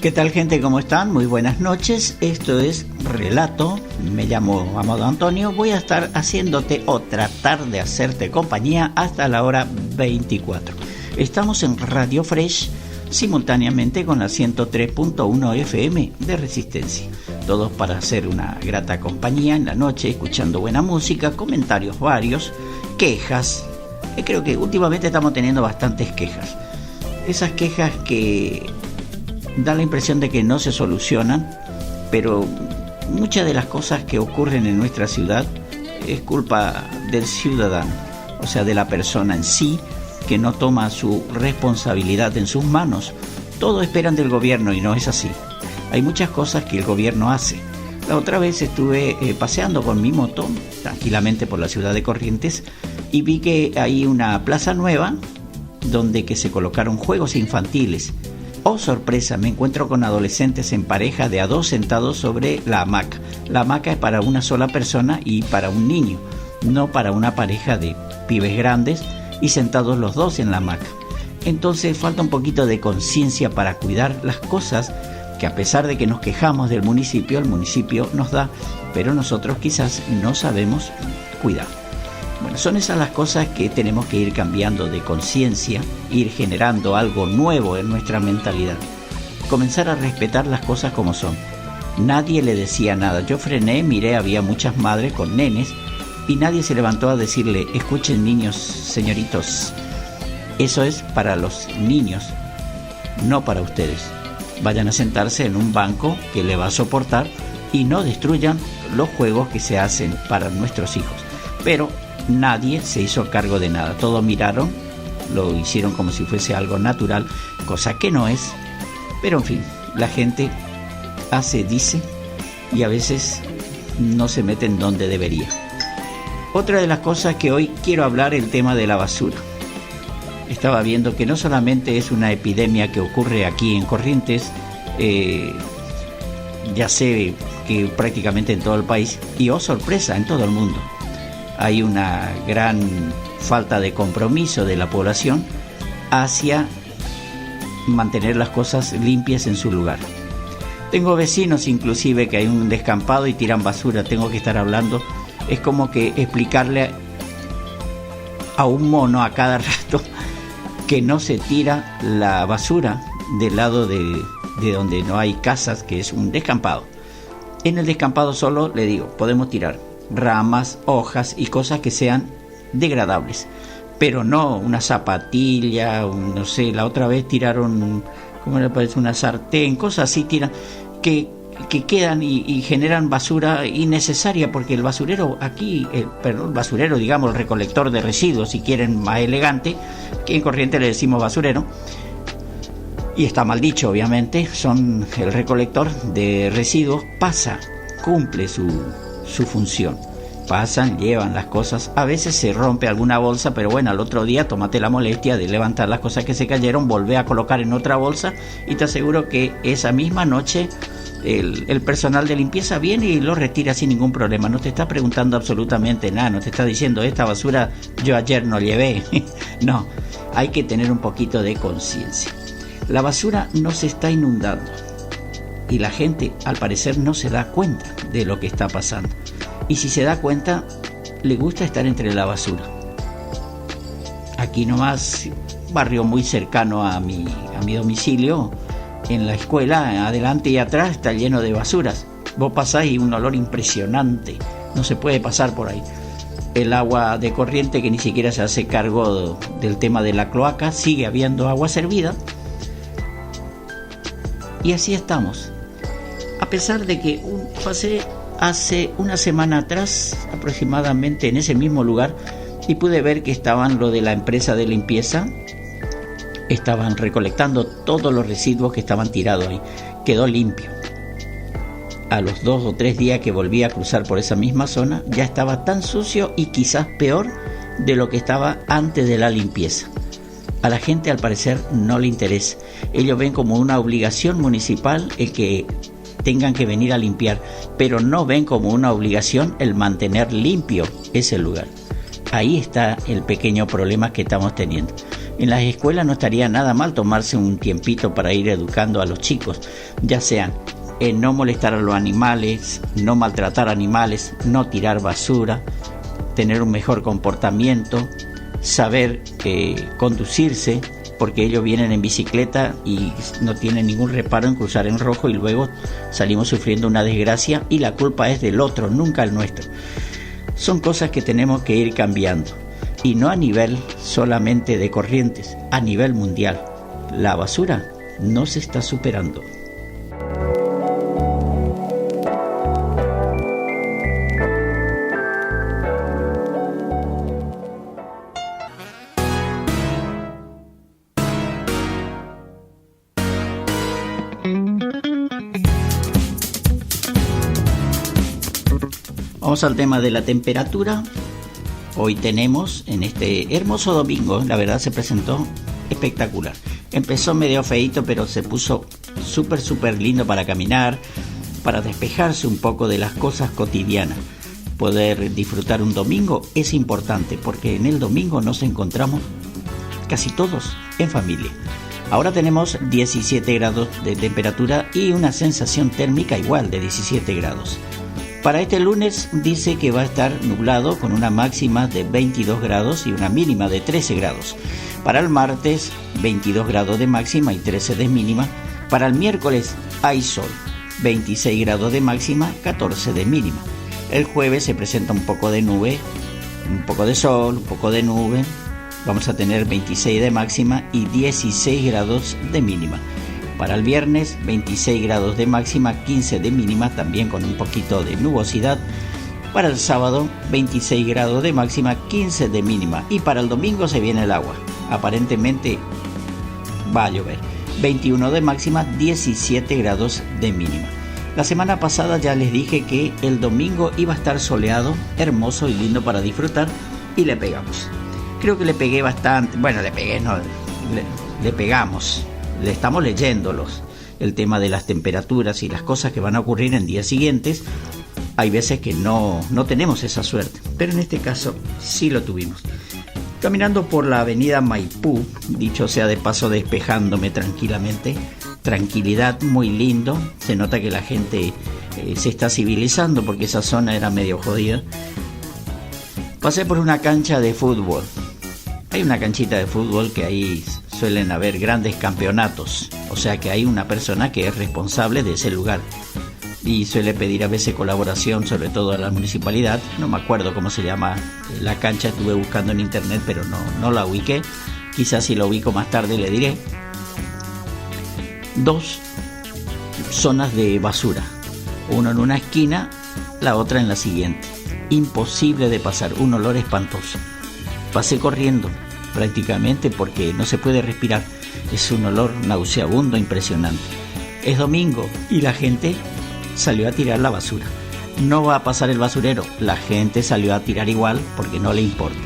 ¿Qué tal, gente? ¿Cómo están? Muy buenas noches. Esto es Relato. Me llamo Amado Antonio. Voy a estar haciéndote o tratar de hacerte compañía hasta la hora 24. Estamos en Radio Fresh, simultáneamente con la 103.1 FM de Resistencia. Todos para hacer una grata compañía en la noche, escuchando buena música, comentarios varios, quejas. Creo que últimamente estamos teniendo bastantes quejas. Esas quejas que da la impresión de que no se solucionan, pero muchas de las cosas que ocurren en nuestra ciudad es culpa del ciudadano, o sea, de la persona en sí, que no toma su responsabilidad en sus manos. Todo esperan del gobierno y no es así. Hay muchas cosas que el gobierno hace. La otra vez estuve paseando con mi moto tranquilamente por la ciudad de Corrientes y vi que hay una plaza nueva donde que se colocaron juegos infantiles. Oh, sorpresa, me encuentro con adolescentes en pareja de a dos sentados sobre la hamaca. La hamaca es para una sola persona y para un niño, no para una pareja de pibes grandes y sentados los dos en la hamaca. Entonces falta un poquito de conciencia para cuidar las cosas que, a pesar de que nos quejamos del municipio, el municipio nos da, pero nosotros quizás no sabemos cuidar. Bueno, son esas las cosas que tenemos que ir cambiando de conciencia, ir generando algo nuevo en nuestra mentalidad. Comenzar a respetar las cosas como son. Nadie le decía nada. Yo frené, miré, había muchas madres con nenes y nadie se levantó a decirle: escuchen, niños, señoritos, eso es para los niños, no para ustedes. Vayan a sentarse en un banco que le va a soportar y no destruyan los juegos que se hacen para nuestros hijos. Pero nadie se hizo cargo de nada. Todos miraron, lo hicieron como si fuese algo natural, cosa que no es. Pero en fin, la gente hace, dice, y a veces no se mete en donde debería. Otra de las cosas que hoy quiero hablar es el tema de la basura. Estaba viendo que no solamente es una epidemia que ocurre aquí en Corrientes, ya sé que prácticamente en todo el país, y oh sorpresa, en todo el mundo. Hay una gran falta de compromiso de la población hacia mantener las cosas limpias en su lugar. Tengo vecinos inclusive que hay un descampado y tiran basura. Tengo que estar hablando, es como que explicarle a un mono a cada rato que no se tira la basura del lado de donde no hay casas, que es un descampado. En el descampado solo, le digo, podemos tirar ramas, hojas y cosas que sean degradables, pero no una zapatilla, no sé, la otra vez tiraron, ¿cómo le parece? Una sartén, cosas así tiran, que quedan y generan basura innecesaria, porque el basurero aquí, el basurero, digamos, el recolector de residuos, si quieren más elegante, que en Corrientes le decimos basurero, y está mal dicho obviamente, son el recolector de residuos, cumple su función. Pasan, llevan las cosas, a veces se rompe alguna bolsa, pero bueno, al otro día tómate la molestia de levantar las cosas que se cayeron, volver a colocar en otra bolsa y te aseguro que esa misma noche el personal de limpieza viene y lo retira sin ningún problema. No te está preguntando absolutamente nada, no te está diciendo: esta basura yo ayer no llevé. No, hay que tener un poquito de conciencia. La basura no se está inundando y la gente al parecer no se da cuenta de lo que está pasando, y si se da cuenta le gusta estar entre la basura. Aquí nomás, barrio muy cercano a mi domicilio, en la escuela, adelante y atrás está lleno de basuras. Vos pasás y un olor impresionante, no se puede pasar por ahí. El agua de corriente, que ni siquiera se hace cargo del tema de la cloaca, sigue habiendo agua servida, y así estamos. A pesar de que pasé hace una semana atrás aproximadamente en ese mismo lugar y pude ver que estaban lo de la empresa de limpieza, estaban recolectando todos los residuos que estaban tirados ahí. Quedó limpio. A los 2 o 3 días que volví a cruzar por esa misma zona, ya estaba tan sucio y quizás peor de lo que estaba antes de la limpieza. A la gente al parecer no le interesa. Ellos ven como una obligación municipal el que tengan que venir a limpiar, pero no ven como una obligación el mantener limpio ese lugar. Ahí está el pequeño problema que estamos teniendo. En las escuelas no estaría nada mal tomarse un tiempito para ir educando a los chicos, ya sean en no molestar a los animales, no maltratar animales, no tirar basura, tener un mejor comportamiento, saber conducirse, porque ellos vienen en bicicleta y no tienen ningún reparo en cruzar en rojo y luego salimos sufriendo una desgracia y la culpa es del otro, nunca el nuestro. Son cosas que tenemos que ir cambiando y no a nivel solamente de Corrientes, a nivel mundial. La basura no se está superando. Vamos al tema de la temperatura. Hoy tenemos en este hermoso domingo, la verdad se presentó espectacular. Empezó medio feíto, pero se puso súper lindo para caminar, para despejarse un poco de las cosas cotidianas. Poder disfrutar un domingo es importante porque en el domingo nos encontramos casi todos en familia. Ahora tenemos 17 grados de temperatura y una sensación térmica igual de 17 grados. Para este lunes dice que va a estar nublado con una máxima de 22 grados y una mínima de 13 grados. Para el martes 22 grados de máxima y 13 de mínima. Para el miércoles hay sol, 26 grados de máxima, 14 de mínima. El jueves se presenta un poco de nube, un poco de sol, un poco de nube. Vamos a tener 26 de máxima y 16 grados de mínima. Para el viernes 26 grados de máxima, 15 de mínima, también con un poquito de nubosidad. Para el sábado 26 grados de máxima, 15 de mínima. Y para el domingo se viene el agua. Aparentemente va a llover. 21 de máxima, 17 grados de mínima. La semana pasada ya les dije que el domingo iba a estar soleado, hermoso y lindo para disfrutar, y le pegamos. Creo que le pegué bastante. Bueno, le pegamos. Le estamos leyéndolos el tema de las temperaturas y las cosas que van a ocurrir en días siguientes. Hay veces que no tenemos esa suerte, pero en este caso sí lo tuvimos. Caminando por la avenida Maipú, dicho sea de paso, despejándome tranquilamente, tranquilidad, muy lindo. Se nota que la gente se está civilizando porque esa zona era medio jodida. Pasé por una cancha de fútbol. Hay una canchita de fútbol que ahí suelen haber grandes campeonatos, o sea que hay una persona que es responsable de ese lugar y suele pedir a veces colaboración, sobre todo a la municipalidad. No me acuerdo cómo se llama la cancha, estuve buscando en internet pero no la ubiqué, quizás si la ubico más tarde le diré. 2 zonas de basura, uno en una esquina, la otra en la siguiente, imposible de pasar, un olor espantoso. Pasé corriendo prácticamente porque no se puede respirar, es un olor nauseabundo impresionante. Es domingo y la gente salió a tirar la basura. No va a pasar el basurero, la gente salió a tirar igual porque no le importa.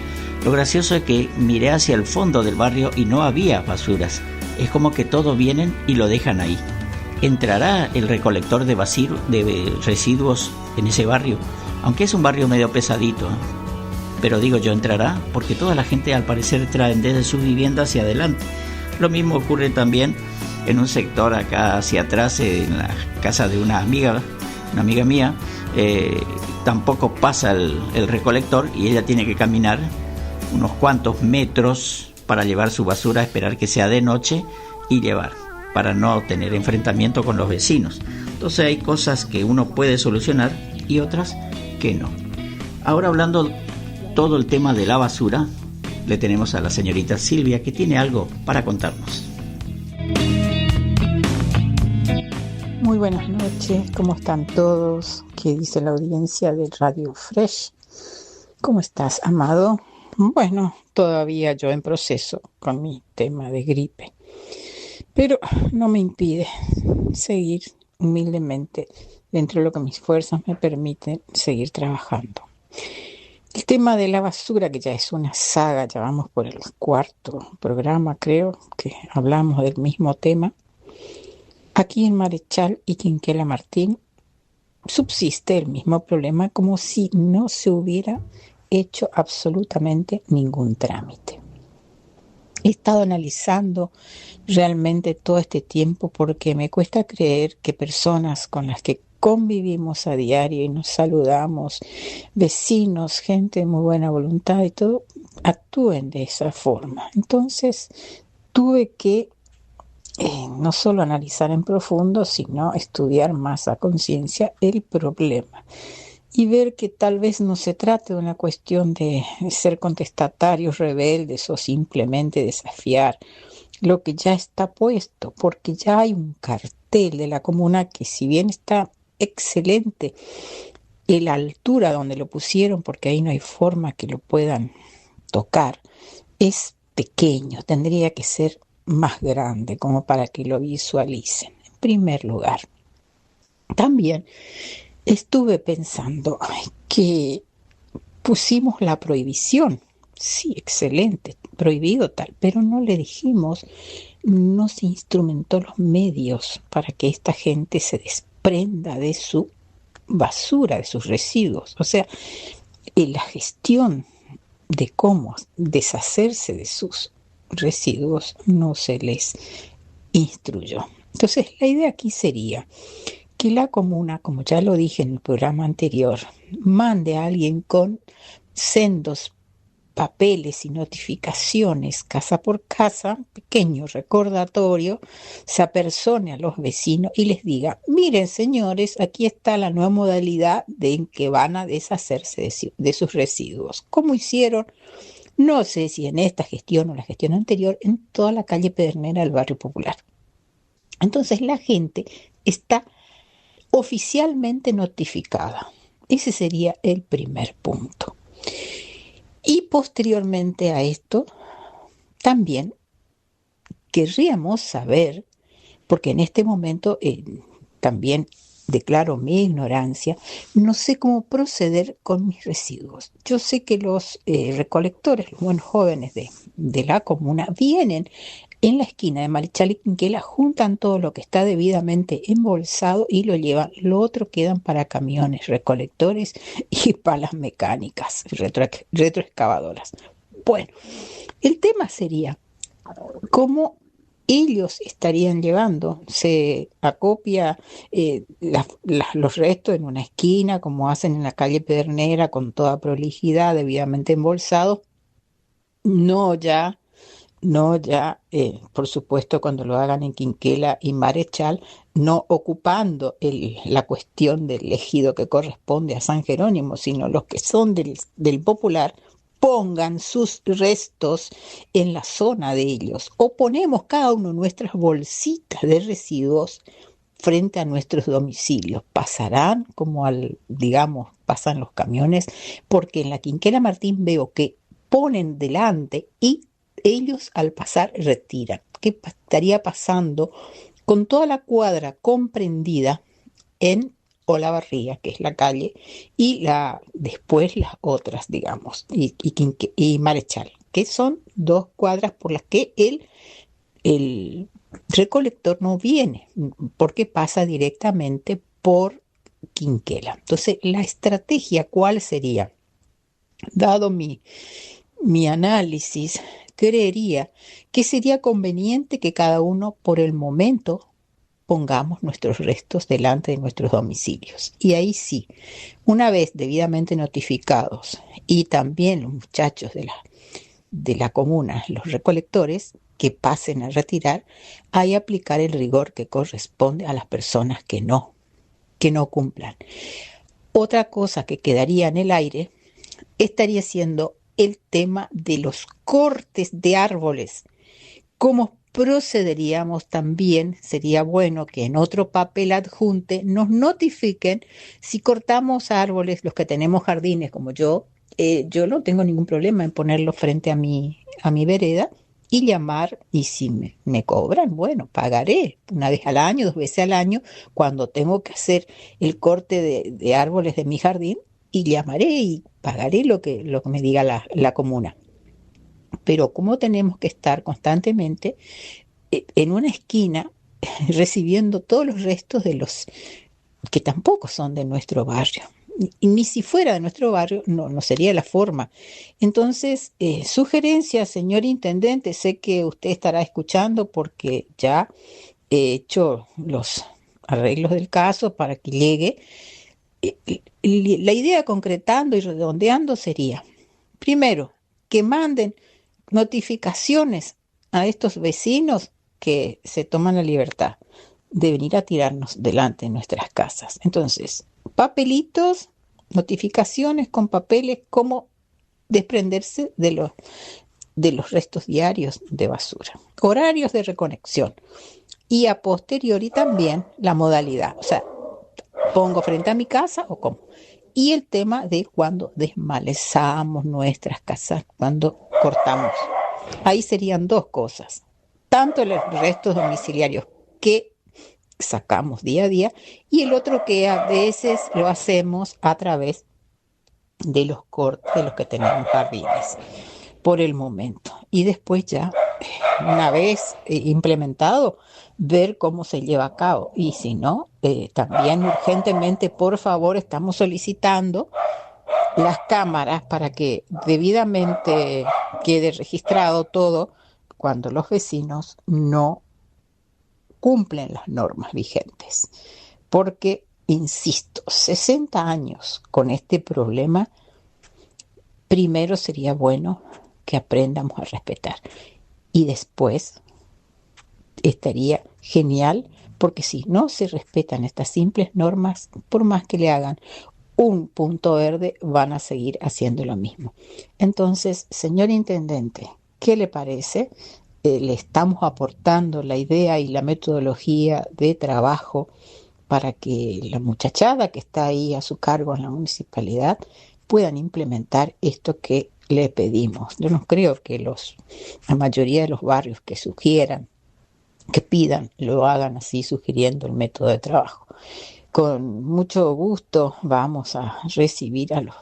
Lo gracioso es que miré hacia el fondo del barrio y no había basuras, es como que todos vienen y lo dejan ahí. ¿Entrará el recolector de residuos en ese barrio? Aunque es un barrio medio pesadito, pero digo yo, entrará porque toda la gente al parecer traen desde su vivienda hacia adelante. Lo mismo ocurre también en un sector acá hacia atrás, en la casa de una amiga mía. Tampoco pasa el recolector y ella tiene que caminar unos cuantos metros para llevar su basura, esperar que sea de noche y llevar, para no tener enfrentamiento con los vecinos. Entonces hay cosas que uno puede solucionar y otras que no. Ahora, hablando todo el tema de la basura, le tenemos a la señorita Silvia, que tiene algo para contarnos. Muy buenas noches, ¿cómo están todos? ¿Qué dice la audiencia de Radio Fresh? ¿Cómo estás, amado? Bueno, todavía yo en proceso con mi tema de gripe, pero no me impide seguir humildemente dentro de lo que mis fuerzas me permiten seguir trabajando. El tema de la basura, que ya es una saga, ya vamos por el 4º programa, creo, que hablamos del mismo tema. Aquí en Marechal y Quinquela Martín subsiste el mismo problema, como si no se hubiera hecho absolutamente ningún trámite. He estado analizando realmente todo este tiempo porque me cuesta creer que personas con las que convivimos a diario y nos saludamos, vecinos, gente de muy buena voluntad y todo, actúen de esa forma. Entonces tuve que no solo analizar en profundo, sino estudiar más a conciencia el problema y ver que tal vez no se trate de una cuestión de ser contestatarios, rebeldes o simplemente desafiar lo que ya está puesto, porque ya hay un cartel de la comuna que, si bien está excelente en la altura donde lo pusieron, porque ahí no hay forma que lo puedan tocar, es pequeño, tendría que ser más grande como para que lo visualicen. En primer lugar, también estuve pensando que pusimos la prohibición. Sí, excelente, prohibido tal, pero no le dijimos, no se instrumentó los medios para que esta gente se desprenda de su basura, de sus residuos. O sea, la gestión de cómo deshacerse de sus residuos no se les instruyó. Entonces, la idea aquí sería que la comuna, como ya lo dije en el programa anterior, mande a alguien con sendos papeles y notificaciones casa por casa, pequeño recordatorio, se apersone a los vecinos y les diga: miren señores, aquí está la nueva modalidad de en que van a deshacerse de sus residuos. ¿Cómo hicieron? No sé si en esta gestión o la gestión anterior, en toda la calle Pedernera del Barrio Popular. Entonces la gente está oficialmente notificada. Ese sería el primer punto. Y posteriormente a esto, también querríamos saber, porque en este momento también declaro mi ignorancia, no sé cómo proceder con mis residuos. Yo sé que los recolectores, los buenos jóvenes de la comuna, vienen en la esquina de Marichal y Quinquela, juntan todo lo que está debidamente embolsado y lo llevan. Lo otro quedan para camiones recolectores y palas mecánicas, retroexcavadoras. Bueno, el tema sería cómo ellos estarían llevando. Se acopia los restos en una esquina, como hacen en la calle Pedernera, con toda prolijidad, debidamente embolsado. No ya, por supuesto, cuando lo hagan en Quinquela y Marechal, no ocupando la cuestión del ejido que corresponde a San Jerónimo, sino los que son del Popular, pongan sus restos en la zona de ellos, o ponemos cada uno nuestras bolsitas de residuos frente a nuestros domicilios. Pasarán como digamos, pasan los camiones, porque en la Quinquela Martín veo que ponen delante y ellos al pasar retiran. ¿Qué estaría pasando con toda la cuadra comprendida en Olavarría, que es la calle, y después las otras, digamos, y Marechal, que son dos cuadras por las que el recolector no viene, porque pasa directamente por Quinquela? Entonces, la estrategia, ¿cuál sería? Dado mi análisis, creería que sería conveniente que cada uno por el momento pongamos nuestros restos delante de nuestros domicilios. Y ahí sí, una vez debidamente notificados y también los muchachos de la comuna, los recolectores, que pasen a retirar, ahí aplicar el rigor que corresponde a las personas que no cumplan. Otra cosa que quedaría en el aire estaría siendo el tema de los cortes de árboles. ¿Cómo procederíamos? También sería bueno que en otro papel adjunte nos notifiquen si cortamos árboles, los que tenemos jardines como yo no tengo ningún problema en ponerlo frente a mi vereda y llamar, y si me cobran, bueno, pagaré una vez al año, dos veces al año, cuando tengo que hacer el corte de árboles de mi jardín, y llamaré y pagaré lo que me diga la comuna. Pero como tenemos que estar constantemente en una esquina recibiendo todos los restos de los que tampoco son de nuestro barrio. y ni si fuera de nuestro barrio, no sería la forma. Entonces, sugerencia, señor intendente, sé que usted estará escuchando porque ya he hecho los arreglos del caso para que llegue. La idea, concretando y redondeando, sería, primero, que manden notificaciones a estos vecinos que se toman la libertad de venir a tirarnos delante de nuestras casas. Entonces, papelitos, notificaciones con papeles, cómo desprenderse de los restos diarios de basura, horarios de reconexión y a posteriori también la modalidad, o sea, pongo frente a mi casa o cómo. Y el tema de cuando desmalezamos nuestras casas, cuando cortamos. Ahí serían dos cosas. Tanto los restos domiciliarios que sacamos día a día y el otro que a veces lo hacemos a través de los cortes de los que tenemos jardines por el momento. Y después ya, una vez implementado, ver cómo se lleva a cabo. Y si no, también urgentemente, por favor, estamos solicitando las cámaras para que debidamente quede registrado todo cuando los vecinos no cumplen las normas vigentes. Porque, insisto, 60 años con este problema, primero sería bueno que aprendamos a respetar. Y después estaría genial, porque si no se respetan estas simples normas, por más que le hagan un punto verde, van a seguir haciendo lo mismo. Entonces, señor intendente, ¿qué le parece? Le estamos aportando la idea y la metodología de trabajo para que la muchachada que está ahí a su cargo en la municipalidad puedan implementar esto que le pedimos. Yo no creo que la mayoría de los barrios que sugieran, que pidan, lo hagan así, sugiriendo el método de trabajo. Con mucho gusto vamos a recibir a los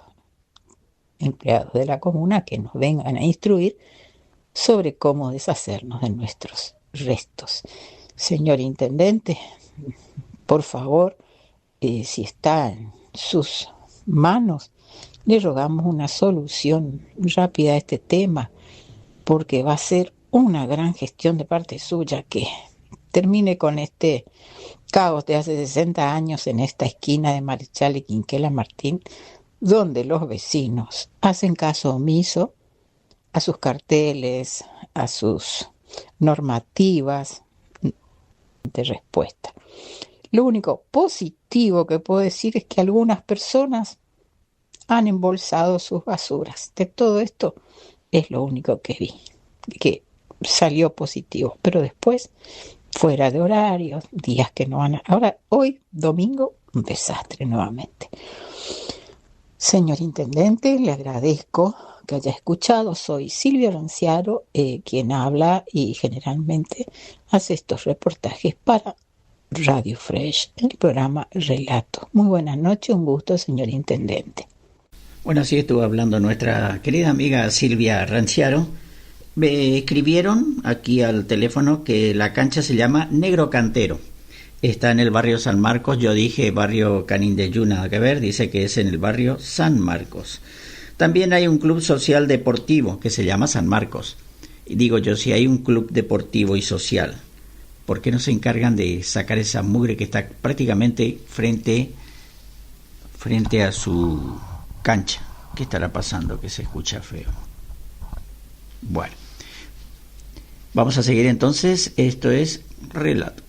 empleados de la comuna que nos vengan a instruir sobre cómo deshacernos de nuestros restos. Señor intendente, por favor, si está en sus manos, le rogamos una solución rápida a este tema, porque va a ser una gran gestión de parte suya que termine con este caos de hace 60 años en esta esquina de Marechal y Quinquela Martín, donde los vecinos hacen caso omiso a sus carteles, a sus normativas de respuesta. Lo único positivo que puedo decir es que algunas personas han embolsado sus basuras. De todo esto es lo único que vi, que salió positivo, pero después fuera de horarios, días que no van a... Ahora, hoy, domingo, un desastre nuevamente. Señor intendente, le agradezco que haya escuchado. Soy Silvia Ranciaro, quien habla y generalmente hace estos reportajes para Radio Fresh, el programa Relato. Muy buenas noches, un gusto, señor intendente. Bueno, así estuvo hablando nuestra querida amiga Silvia Ranciaro. Me escribieron aquí al teléfono que la cancha se llama Negro Cantero. Está en el barrio San Marcos. Yo dije barrio Canindeyú, nada que ver. Dice que es en el barrio San Marcos. También hay un club social deportivo que se llama San Marcos. Y digo yo, si hay un club deportivo y social, ¿por qué no se encargan de sacar esa mugre que está prácticamente frente a su cancha? ¿Qué estará pasando que se escucha feo? Bueno, vamos a seguir entonces. Esto es Relato.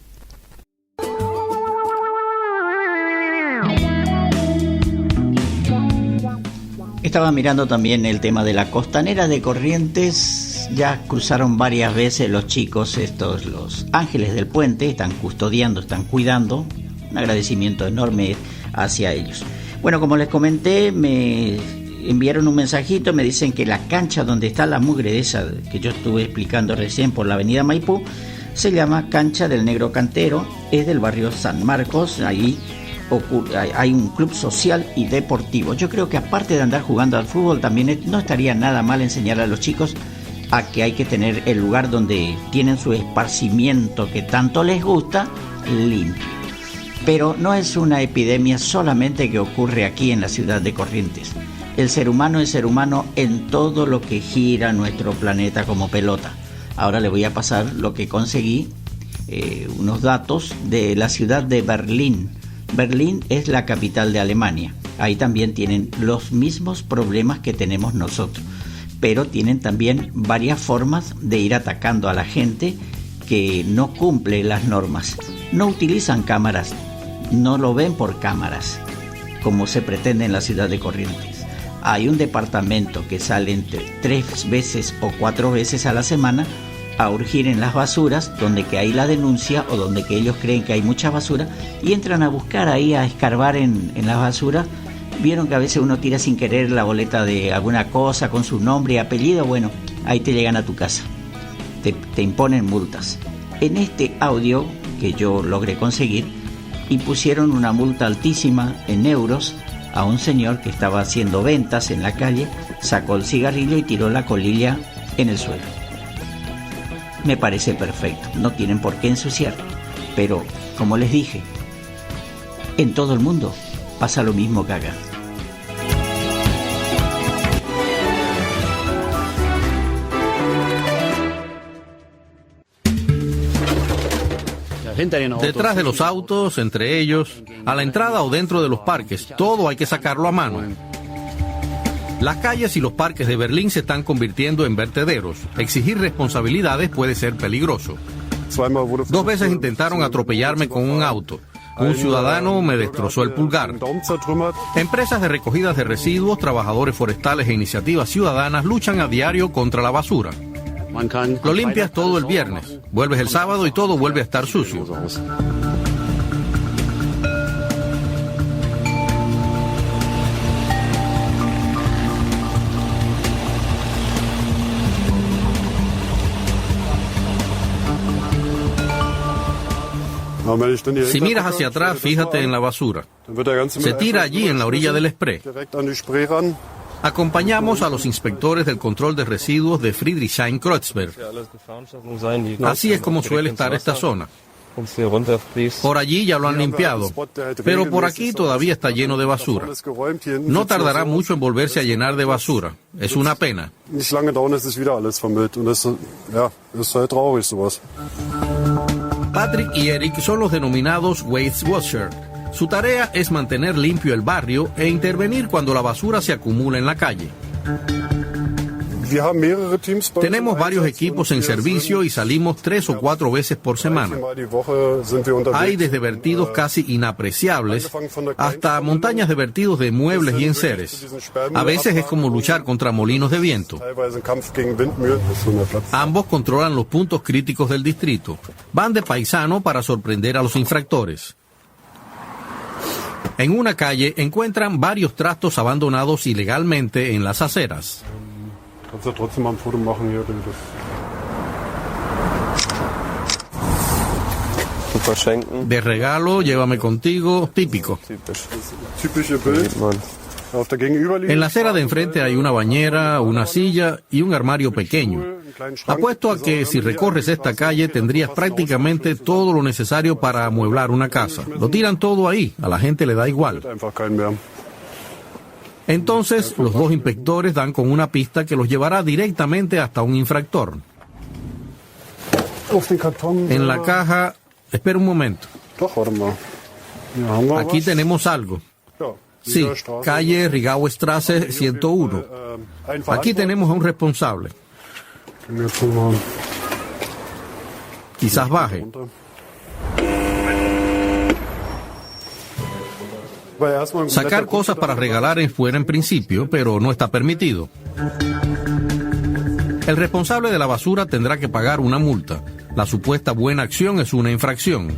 Estaba mirando también el tema de la costanera de Corrientes. Ya cruzaron varias veces los chicos estos, los ángeles del puente. Están custodiando, están cuidando. Un agradecimiento enorme hacia ellos. Bueno, como les comenté, me enviaron un mensajito. Me dicen que la cancha donde está la mugre esa que yo estuve explicando recién por la avenida Maipú se llama Cancha del Negro Cantero. Es del barrio San Marcos. Ahí hay un club social y deportivo. Yo creo que aparte de andar jugando al fútbol, también no estaría nada mal enseñar a los chicos a que hay que tener el lugar donde tienen su esparcimiento que tanto les gusta limpio. Pero no es una epidemia solamente que ocurre aquí en la ciudad de Corrientes. El ser humano es ser humano en todo lo que gira nuestro planeta como pelota. Ahora le voy a pasar lo que conseguí, unos datos de la ciudad de Berlín. Berlín es la capital de Alemania. Ahí también tienen los mismos problemas que tenemos nosotros, pero tienen también varias formas de ir atacando a la gente que no cumple las normas. No utilizan cámaras, no lo ven por cámaras, como se pretende en la ciudad de Corrientes. Hay un departamento que sale entre 3 veces o 4 veces a la semana a urgir en las basuras, donde que hay la denuncia o donde que ellos creen que hay mucha basura, y entran a buscar ahí, a escarbar en las basuras. Vieron que a veces uno tira sin querer la boleta de alguna cosa con su nombre y apellido. Bueno, ahí te llegan a tu casa, te imponen multas. En este audio que yo logré conseguir, y pusieron una multa altísima en euros a un señor que estaba haciendo ventas en la calle, sacó el cigarrillo y tiró la colilla en el suelo. Me parece perfecto, no tienen por qué ensuciar, pero como les dije, en todo el mundo pasa lo mismo que acá. Detrás de los autos, entre ellos, a la entrada o dentro de los parques, todo hay que sacarlo a mano. Las calles y los parques de Berlín se están convirtiendo en vertederos. Exigir responsabilidades puede ser peligroso. 2 veces intentaron atropellarme con un auto. Un ciudadano me destrozó el pulgar. Empresas de recogidas de residuos, trabajadores forestales e iniciativas ciudadanas luchan a diario contra la basura. Lo limpias todo el viernes, vuelves el sábado y todo vuelve a estar sucio. Si miras hacia atrás, fíjate en la basura. Se tira allí en la orilla del Spree. Acompañamos a los inspectores del control de residuos de Friedrichshain-Kreuzberg. Así es como suele estar esta zona. Por allí ya lo han limpiado, pero por aquí todavía está lleno de basura. No tardará mucho en volverse a llenar de basura. Es una pena. Patrick y Eric son los denominados Waste Watcher. Su tarea es mantener limpio el barrio e intervenir cuando la basura se acumula en la calle. Tenemos varios equipos en servicio y salimos 3 o 4 veces por semana. Hay desde vertidos casi inapreciables hasta montañas de vertidos de muebles y enseres. A veces es como luchar contra molinos de viento. Ambos controlan los puntos críticos del distrito. Van de paisano para sorprender a los infractores. En una calle encuentran varios trastos abandonados ilegalmente en las aceras. De regalo, llévame contigo, típico. En la acera de enfrente hay una bañera, una silla y un armario pequeño. Apuesto a que si recorres esta calle tendrías prácticamente todo lo necesario para amueblar una casa. Lo tiran todo ahí, a la gente le da igual. Entonces, los 2 inspectores dan con una pista que los llevará directamente hasta un infractor. En la caja... Espera un momento. Aquí tenemos algo. Sí, calle Rigau Strasse 101. Aquí tenemos a un responsable. Quizás baje. Sacar cosas para regalar es fuera en principio, pero no está permitido. El responsable de la basura tendrá que pagar una multa. La supuesta buena acción es una infracción.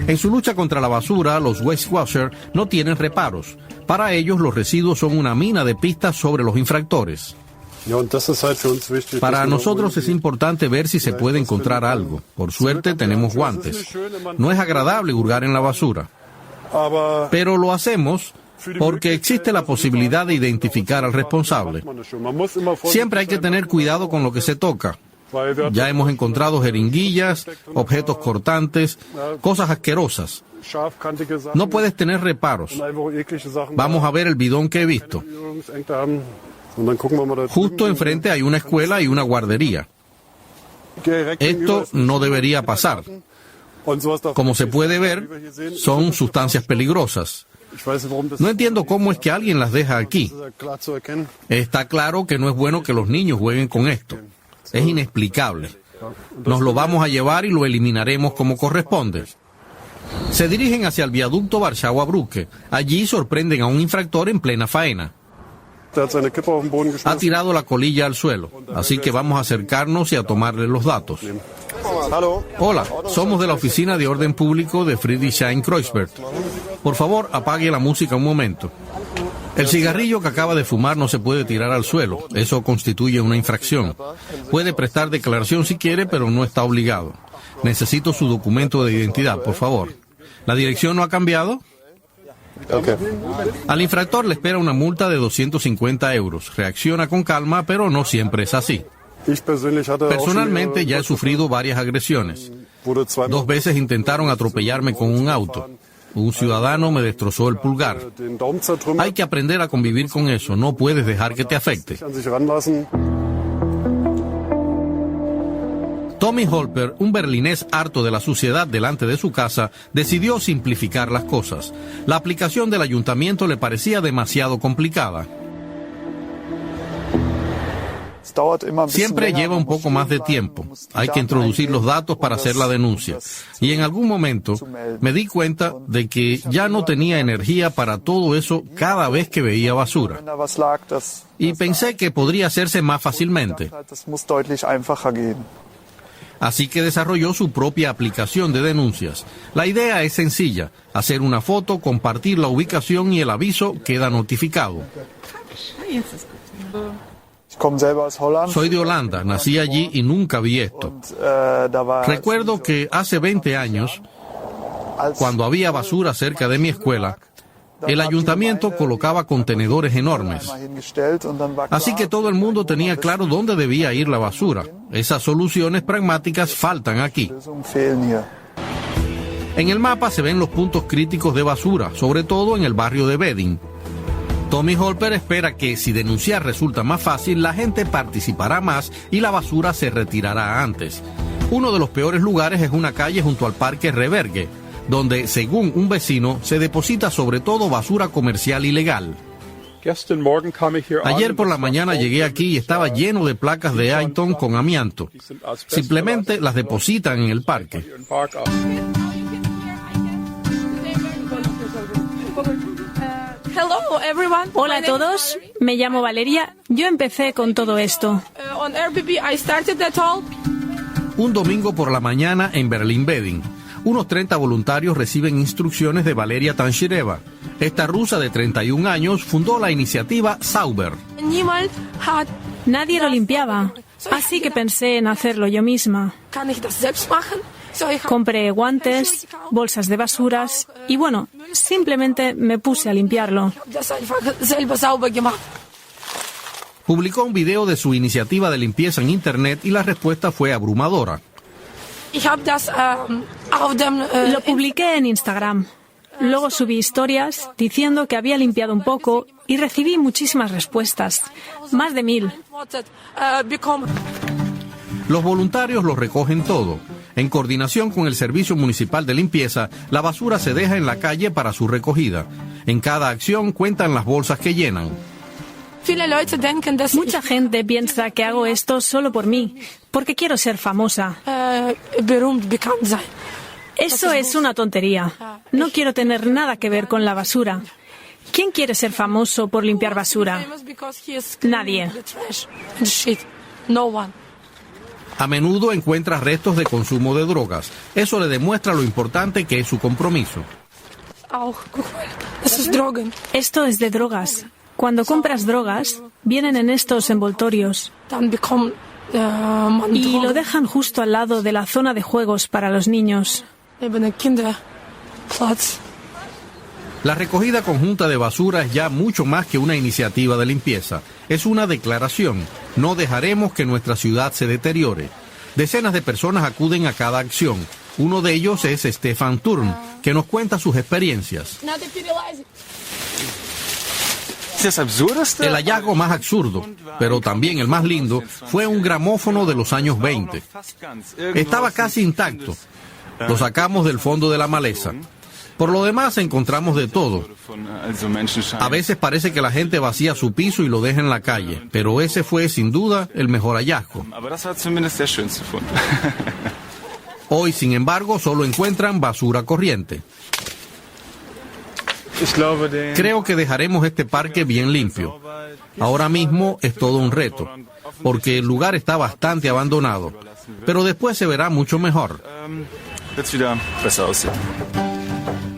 En su lucha contra la basura, los Waste Watcher no tienen reparos. Para ellos, los residuos son una mina de pistas sobre los infractores. Para nosotros es importante ver si se puede encontrar algo. Por suerte, tenemos guantes. No es agradable hurgar en la basura. Pero lo hacemos porque existe la posibilidad de identificar al responsable. Siempre hay que tener cuidado con lo que se toca. Ya hemos encontrado jeringuillas, objetos cortantes, cosas asquerosas. No puedes tener reparos. Vamos a ver el bidón que he visto. Justo enfrente hay una escuela y una guardería. Esto no debería pasar. Como se puede ver, son sustancias peligrosas. No entiendo cómo es que alguien las deja aquí. Está claro que no es bueno que los niños jueguen con esto. Es inexplicable. Nos lo vamos a llevar y lo eliminaremos como corresponde. Se dirigen hacia el viaducto Warschauer-Brücke. Allí sorprenden a un infractor en plena faena. Ha tirado la colilla al suelo, así que vamos a acercarnos y a tomarle los datos. Hola, somos de la Oficina de Orden Público de Friedrichshain-Kreuzberg. Por favor, apague la música un momento. El cigarrillo que acaba de fumar no se puede tirar al suelo. Eso constituye una infracción. Puede prestar declaración si quiere, pero no está obligado. Necesito su documento de identidad, por favor. ¿La dirección no ha cambiado? Al infractor le espera una multa de 250 euros. Reacciona con calma, pero no siempre es así. Personalmente ya he sufrido varias agresiones. 2 veces intentaron atropellarme con un auto. Un ciudadano me destrozó el pulgar. Hay que aprender a convivir con eso. No puedes dejar que te afecte. Tommy Holper, un berlinés harto de la suciedad delante de su casa, decidió simplificar las cosas. La aplicación del ayuntamiento le parecía demasiado complicada. Siempre lleva un poco más de tiempo. Hay que introducir los datos para hacer la denuncia. Y en algún momento me di cuenta de que ya no tenía energía para todo eso cada vez que veía basura. Y pensé que podría hacerse más fácilmente. Así que desarrolló su propia aplicación de denuncias. La idea es sencilla: hacer una foto, compartir la ubicación y el aviso queda notificado. Soy de Holanda, nací allí y nunca vi esto. Recuerdo que hace 20 años, cuando había basura cerca de mi escuela, el ayuntamiento colocaba contenedores enormes. Así que todo el mundo tenía claro dónde debía ir la basura. Esas soluciones pragmáticas faltan aquí. En el mapa se ven los puntos críticos de basura, sobre todo en el barrio de Wedding. Tommy Holper espera que, si denunciar resulta más fácil, la gente participará más y la basura se retirará antes. Uno de los peores lugares es una calle junto al Parque Reberge, donde, según un vecino, se deposita sobre todo basura comercial ilegal. Ayer por la mañana llegué aquí y estaba lleno de placas de Aiton con amianto. Simplemente las depositan en el parque. Hola a todos, me llamo Valeria. Yo empecé con todo esto. Un domingo por la mañana en Berlín-Wedding. Unos 30 voluntarios reciben instrucciones de Valeria Tanshireva. Esta rusa de 31 años fundó la iniciativa Sauber. Nadie lo limpiaba, así que pensé en hacerlo yo misma. Compré guantes, bolsas de basuras y bueno, simplemente me puse a limpiarlo. Publicó un video de su iniciativa de limpieza en internet y la respuesta fue abrumadora. Lo publiqué en Instagram. Luego subí historias diciendo que había limpiado un poco y recibí muchísimas respuestas, más de 1000. Los voluntarios lo recogen todo. En coordinación con el Servicio Municipal de Limpieza, la basura se deja en la calle para su recogida. En cada acción cuentan las bolsas que llenan. Mucha gente piensa que hago esto solo por mí, porque quiero ser famosa. Eso es una tontería. No quiero tener nada que ver con la basura. ¿Quién quiere ser famoso por limpiar basura? Nadie. A menudo encuentra restos de consumo de drogas. Eso le demuestra lo importante que es su compromiso. Esto es de drogas. Cuando compras drogas, vienen en estos envoltorios. Y lo dejan justo al lado de la zona de juegos para los niños. La recogida conjunta de basura es ya mucho más que una iniciativa de limpieza. Es una declaración. No dejaremos que nuestra ciudad se deteriore. Decenas de personas acuden a cada acción. Uno de ellos es Stefan Turm, que nos cuenta sus experiencias. El hallazgo más absurdo, pero también el más lindo, fue un gramófono de los años 20. Estaba casi intacto. Lo sacamos del fondo de la maleza. Por lo demás encontramos de todo. A veces parece que la gente vacía su piso y lo deja en la calle, pero ese fue sin duda el mejor hallazgo. Hoy, sin embargo, solo encuentran basura corriente. Creo que dejaremos este parque bien limpio. Ahora mismo es todo un reto, porque el lugar está bastante abandonado, pero después se verá mucho mejor.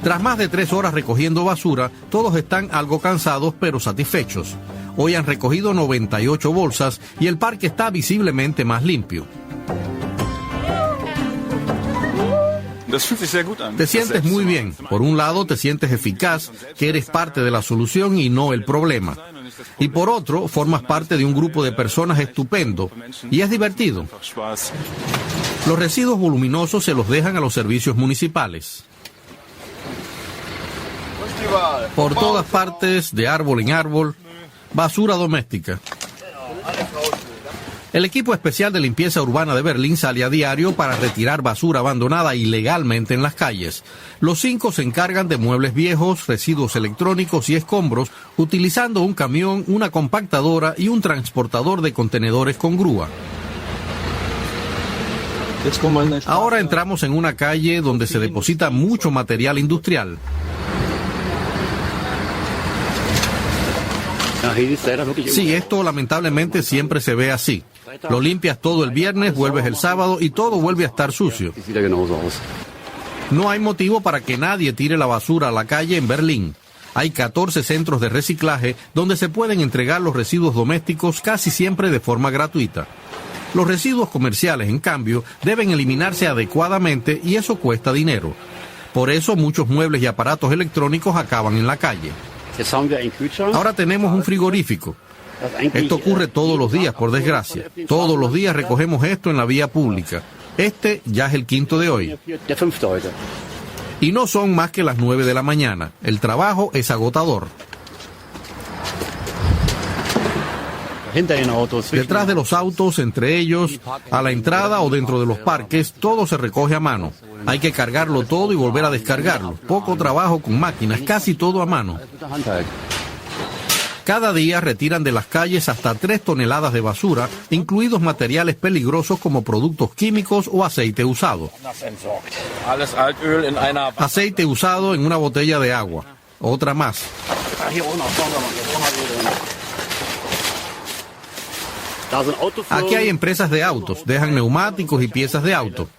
Tras más de 3 horas recogiendo basura, todos están algo cansados pero satisfechos. Hoy han recogido 98 bolsas y el parque está visiblemente más limpio. Te sientes muy bien. Por un lado, te sientes eficaz, que eres parte de la solución y no el problema. Y por otro, formas parte de un grupo de personas estupendo y es divertido. Los residuos voluminosos se los dejan a los servicios municipales. Por todas partes, de árbol en árbol, basura doméstica. El equipo especial de limpieza urbana de Berlín sale a diario para retirar basura abandonada ilegalmente en las calles. Los 5 se encargan de muebles viejos, residuos electrónicos y escombros, utilizando un camión, una compactadora y un transportador de contenedores con grúa. Ahora entramos en una calle donde se deposita mucho material industrial. Sí, esto lamentablemente siempre se ve así. Lo limpias todo el viernes, vuelves el sábado y todo vuelve a estar sucio. No hay motivo para que nadie tire la basura a la calle en Berlín. Hay 14 centros de reciclaje donde se pueden entregar los residuos domésticos casi siempre de forma gratuita. Los residuos comerciales, en cambio, deben eliminarse adecuadamente y eso cuesta dinero. Por eso muchos muebles y aparatos electrónicos acaban en la calle. Ahora tenemos un frigorífico. Esto ocurre todos los días, por desgracia. Todos los días recogemos esto en la vía pública. Este ya es el 5º de hoy. Y no son más que las 9 de la mañana. El trabajo es agotador. Detrás de los autos, entre ellos, a la entrada o dentro de los parques, todo se recoge a mano. Hay que cargarlo todo y volver a descargarlo. Poco trabajo con máquinas, casi todo a mano. Cada día retiran de las calles hasta 3 toneladas de basura, incluidos materiales peligrosos como productos químicos o aceite usado. Aceite usado en una botella de agua. Otra más. Aquí hay empresas de autos, dejan neumáticos y piezas de auto.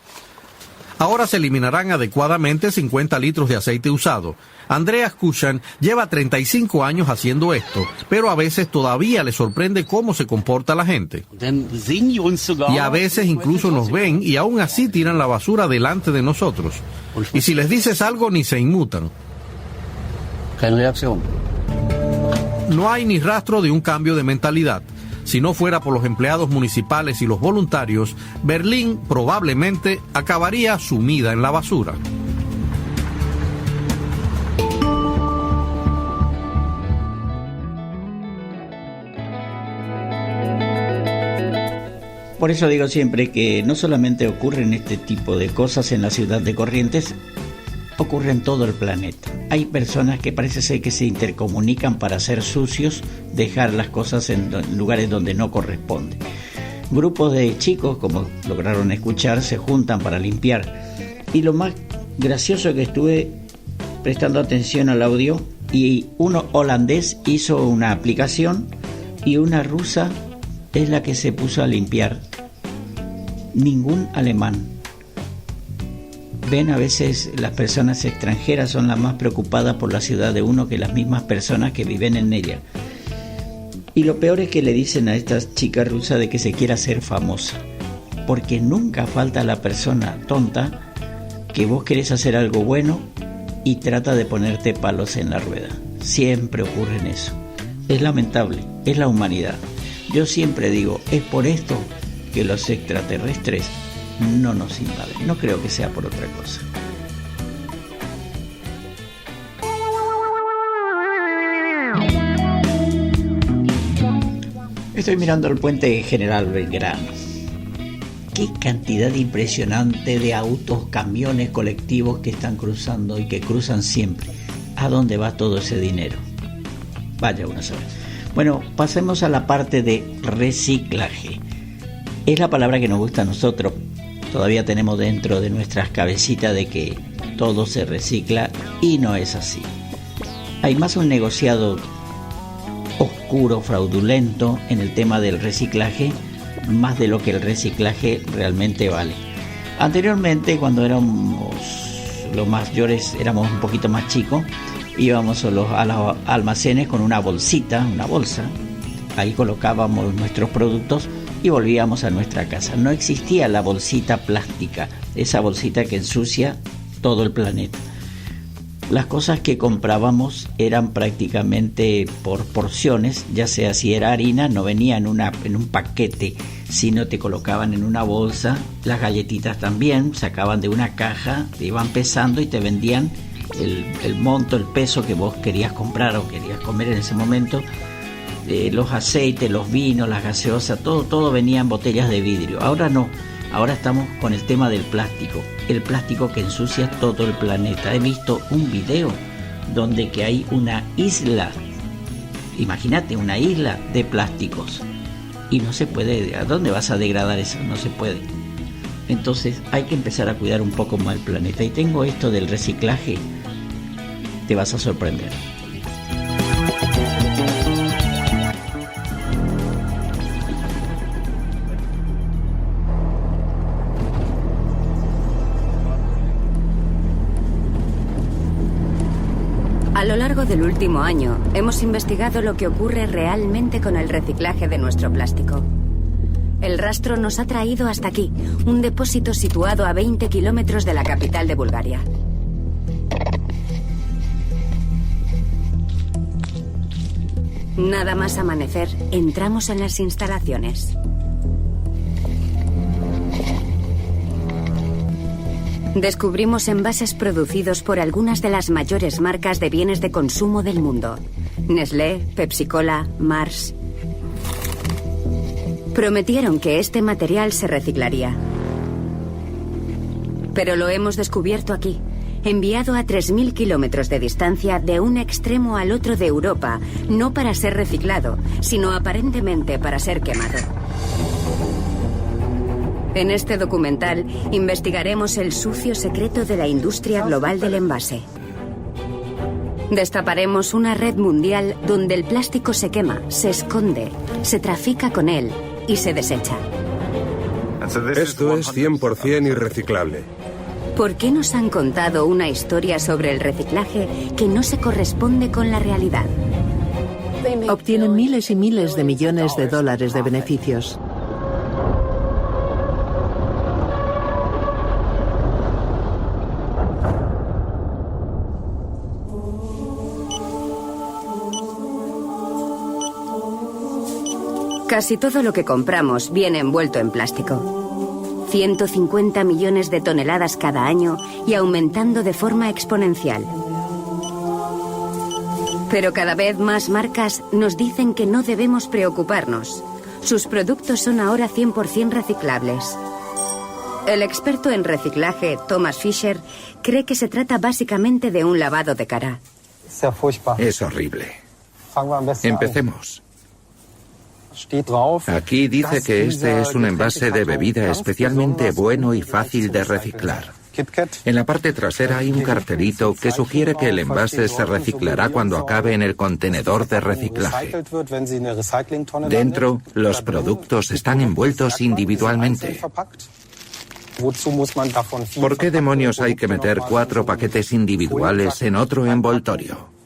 Ahora se eliminarán adecuadamente 50 litros de aceite usado. Andreas Kuschan lleva 35 años haciendo esto, pero a veces todavía le sorprende cómo se comporta la gente. Y a veces incluso nos ven y aún así tiran la basura delante de nosotros. Y si les dices algo ni se inmutan. No hay ni rastro de un cambio de mentalidad. Si no fuera por los empleados municipales y los voluntarios, Berlín probablemente acabaría sumida en la basura. Por eso digo siempre que no solamente ocurren este tipo de cosas en la ciudad de Corrientes, ocurre en todo el planeta. Hay personas que parece ser que se intercomunican para hacer sucios, dejar las cosas en lugares donde no corresponde. Grupos de chicos, como lograron escuchar, se juntan para limpiar. Y lo más gracioso que estuve prestando atención al audio, y uno holandés hizo una aplicación y una rusa es la que se puso a limpiar. Ningún alemán. Ven, a veces las personas extranjeras son las más preocupadas por la ciudad de uno que las mismas personas que viven en ella. Y lo peor es que le dicen a esta chica rusa de que se quiere hacer famosa, porque nunca falta la persona tonta que vos querés hacer algo bueno y trata de ponerte palos en la rueda. Siempre ocurre en eso. Es lamentable, es la humanidad. Yo siempre digo, es por esto que los extraterrestres no nos invade. No creo que sea por otra cosa. Estoy mirando el puente General Belgrano. Qué cantidad impresionante de autos, camiones, colectivos que están cruzando y que cruzan siempre. ¿A dónde va todo ese dinero? Vaya uno a saber. Bueno, pasemos a la parte de reciclaje. Es la palabra que nos gusta a nosotros. Todavía tenemos dentro de nuestras cabecitas de que todo se recicla y no es así. Hay más un negociado oscuro, fraudulento en el tema del reciclaje, más de lo que el reciclaje realmente vale. Anteriormente, cuando éramos los mayores, éramos un poquito más chicos, íbamos a los almacenes con una bolsa, ahí colocábamos nuestros productos y volvíamos a nuestra casa. No existía la bolsita plástica, esa bolsita que ensucia todo el planeta. Las cosas que comprábamos eran prácticamente por porciones, ya sea si era harina, no venía en un paquete, sino te colocaban en una bolsa. Las galletitas también, sacaban de una caja, te iban pesando y te vendían el monto, el peso que vos querías comprar o querías comer en ese momento. Los aceites, los vinos, las gaseosas, todo venía en botellas de vidrio. Ahora no. Ahora estamos con el tema del plástico, el plástico que ensucia todo el planeta. He visto un video donde que hay una isla, imagínate, una isla de plásticos y no se puede. ¿A dónde vas a degradar eso? No se puede. Entonces hay que empezar a cuidar un poco más el planeta. Y tengo esto del reciclaje, te vas a sorprender. A lo largo del último año, hemos investigado lo que ocurre realmente con el reciclaje de nuestro plástico. El rastro nos ha traído hasta aquí, un depósito situado a 20 kilómetros de la capital de Bulgaria. Nada más amanecer, entramos en las instalaciones. Descubrimos envases producidos por algunas de las mayores marcas de bienes de consumo del mundo. Nestlé, Pepsi-Cola, Mars. Prometieron que este material se reciclaría. Pero lo hemos descubierto aquí, enviado a 3.000 kilómetros de distancia de un extremo al otro de Europa, no para ser reciclado, sino aparentemente para ser quemado. En este documental investigaremos el sucio secreto de la industria global del envase. Destaparemos una red mundial donde el plástico se quema, se esconde, se trafica con él y se desecha. Esto es 100% irreciclable. ¿Por qué nos han contado una historia sobre el reciclaje que no se corresponde con la realidad? Obtienen miles y miles de millones de dólares de beneficios. Casi todo lo que compramos viene envuelto en plástico. 150 millones de toneladas cada año y aumentando de forma exponencial. Pero cada vez más marcas nos dicen que no debemos preocuparnos. Sus productos son ahora 100% reciclables. El experto en reciclaje, Thomas Fischer, cree que se trata básicamente de un lavado de cara. Es horrible. Empecemos. Aquí dice que este es un envase de bebida especialmente bueno y fácil de reciclar. En la parte trasera hay un cartelito que sugiere que el envase se reciclará cuando acabe en el contenedor de reciclaje. Dentro, los productos están envueltos individualmente. ¿Por qué demonios hay que meter 4 paquetes individuales en otro envoltorio?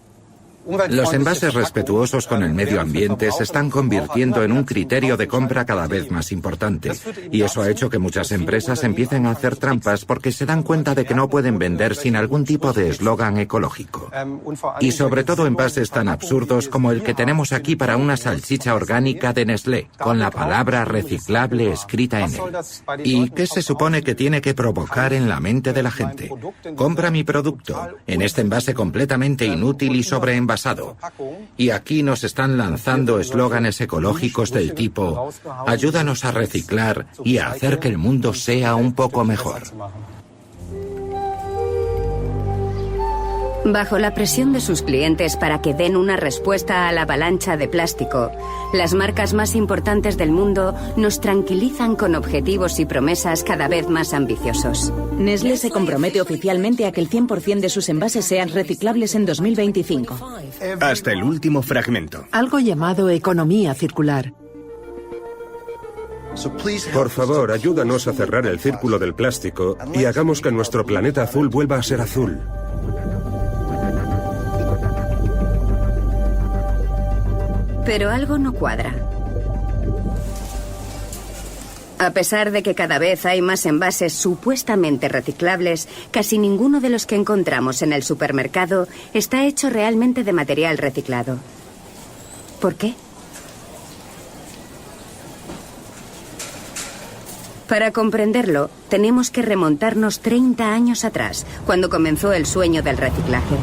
Los envases respetuosos con el medio ambiente se están convirtiendo en un criterio de compra cada vez más importante. Y eso ha hecho que muchas empresas empiecen a hacer trampas porque se dan cuenta de que no pueden vender sin algún tipo de eslogan ecológico. Y sobre todo envases tan absurdos como el que tenemos aquí para una salchicha orgánica de Nestlé, con la palabra reciclable escrita en él. ¿Y qué se supone que tiene que provocar en la mente de la gente? Compra mi producto en este envase completamente inútil y sobreenvasado. Y aquí nos están lanzando eslóganes ecológicos del tipo: ayúdanos a reciclar y a hacer que el mundo sea un poco mejor. Bajo la presión de sus clientes para que den una respuesta a la avalancha de plástico, las marcas más importantes del mundo nos tranquilizan con objetivos y promesas cada vez más ambiciosos. Nestlé se compromete oficialmente a que el 100% de sus envases sean reciclables en 2025. Hasta el último fragmento. Algo llamado economía circular. Por favor, ayúdanos a cerrar el círculo del plástico y hagamos que nuestro planeta azul vuelva a ser azul. Pero algo no cuadra. A pesar de que cada vez hay más envases supuestamente reciclables, casi ninguno de los que encontramos en el supermercado está hecho realmente de material reciclado. ¿Por qué? Para comprenderlo, tenemos que remontarnos 30 años atrás, cuando comenzó el sueño del reciclaje.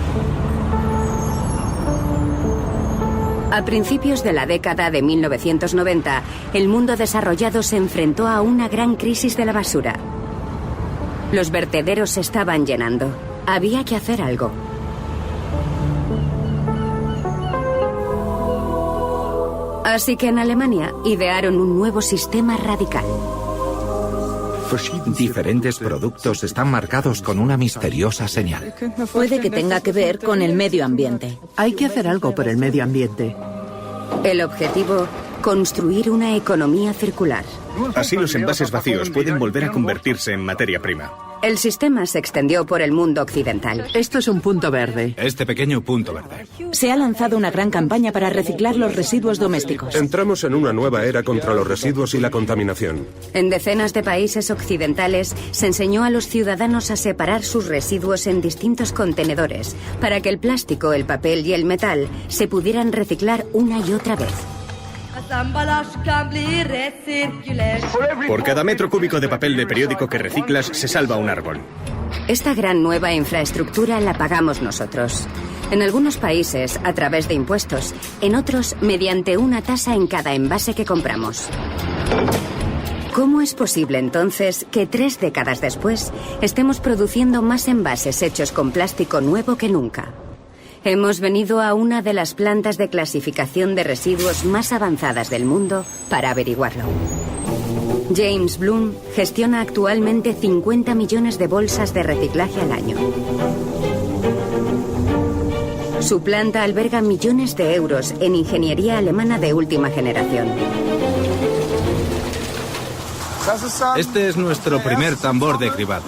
A principios de la década de 1990, el mundo desarrollado se enfrentó a una gran crisis de la basura. Los vertederos se estaban llenando. Había que hacer algo. Así que en Alemania idearon un nuevo sistema radical. Diferentes productos están marcados con una misteriosa señal. Puede que tenga que ver con el medio ambiente. Hay que hacer algo por el medio ambiente. El objetivo: construir una economía circular. Así los envases vacíos pueden volver a convertirse en materia prima. El sistema se extendió por el mundo occidental. Esto es un punto verde. Este pequeño punto verde. Se ha lanzado una gran campaña para reciclar los residuos domésticos. Entramos en una nueva era contra los residuos y la contaminación. En decenas de países occidentales se enseñó a los ciudadanos a separar sus residuos en distintos contenedores para que el plástico, el papel y el metal se pudieran reciclar una y otra vez. Por cada metro cúbico de papel de periódico que reciclas, se salva un árbol. Esta gran nueva infraestructura la pagamos nosotros. En algunos países, a través de impuestos. En otros, mediante una tasa en cada envase que compramos. ¿Cómo es posible, entonces, que 3 décadas después estemos produciendo más envases hechos con plástico nuevo que nunca? Hemos venido a una de las plantas de clasificación de residuos más avanzadas del mundo para averiguarlo. James Bloom gestiona actualmente 50 millones de bolsas de reciclaje al año. Su planta alberga millones de euros en ingeniería alemana de última generación. Este es nuestro primer tambor de cribado.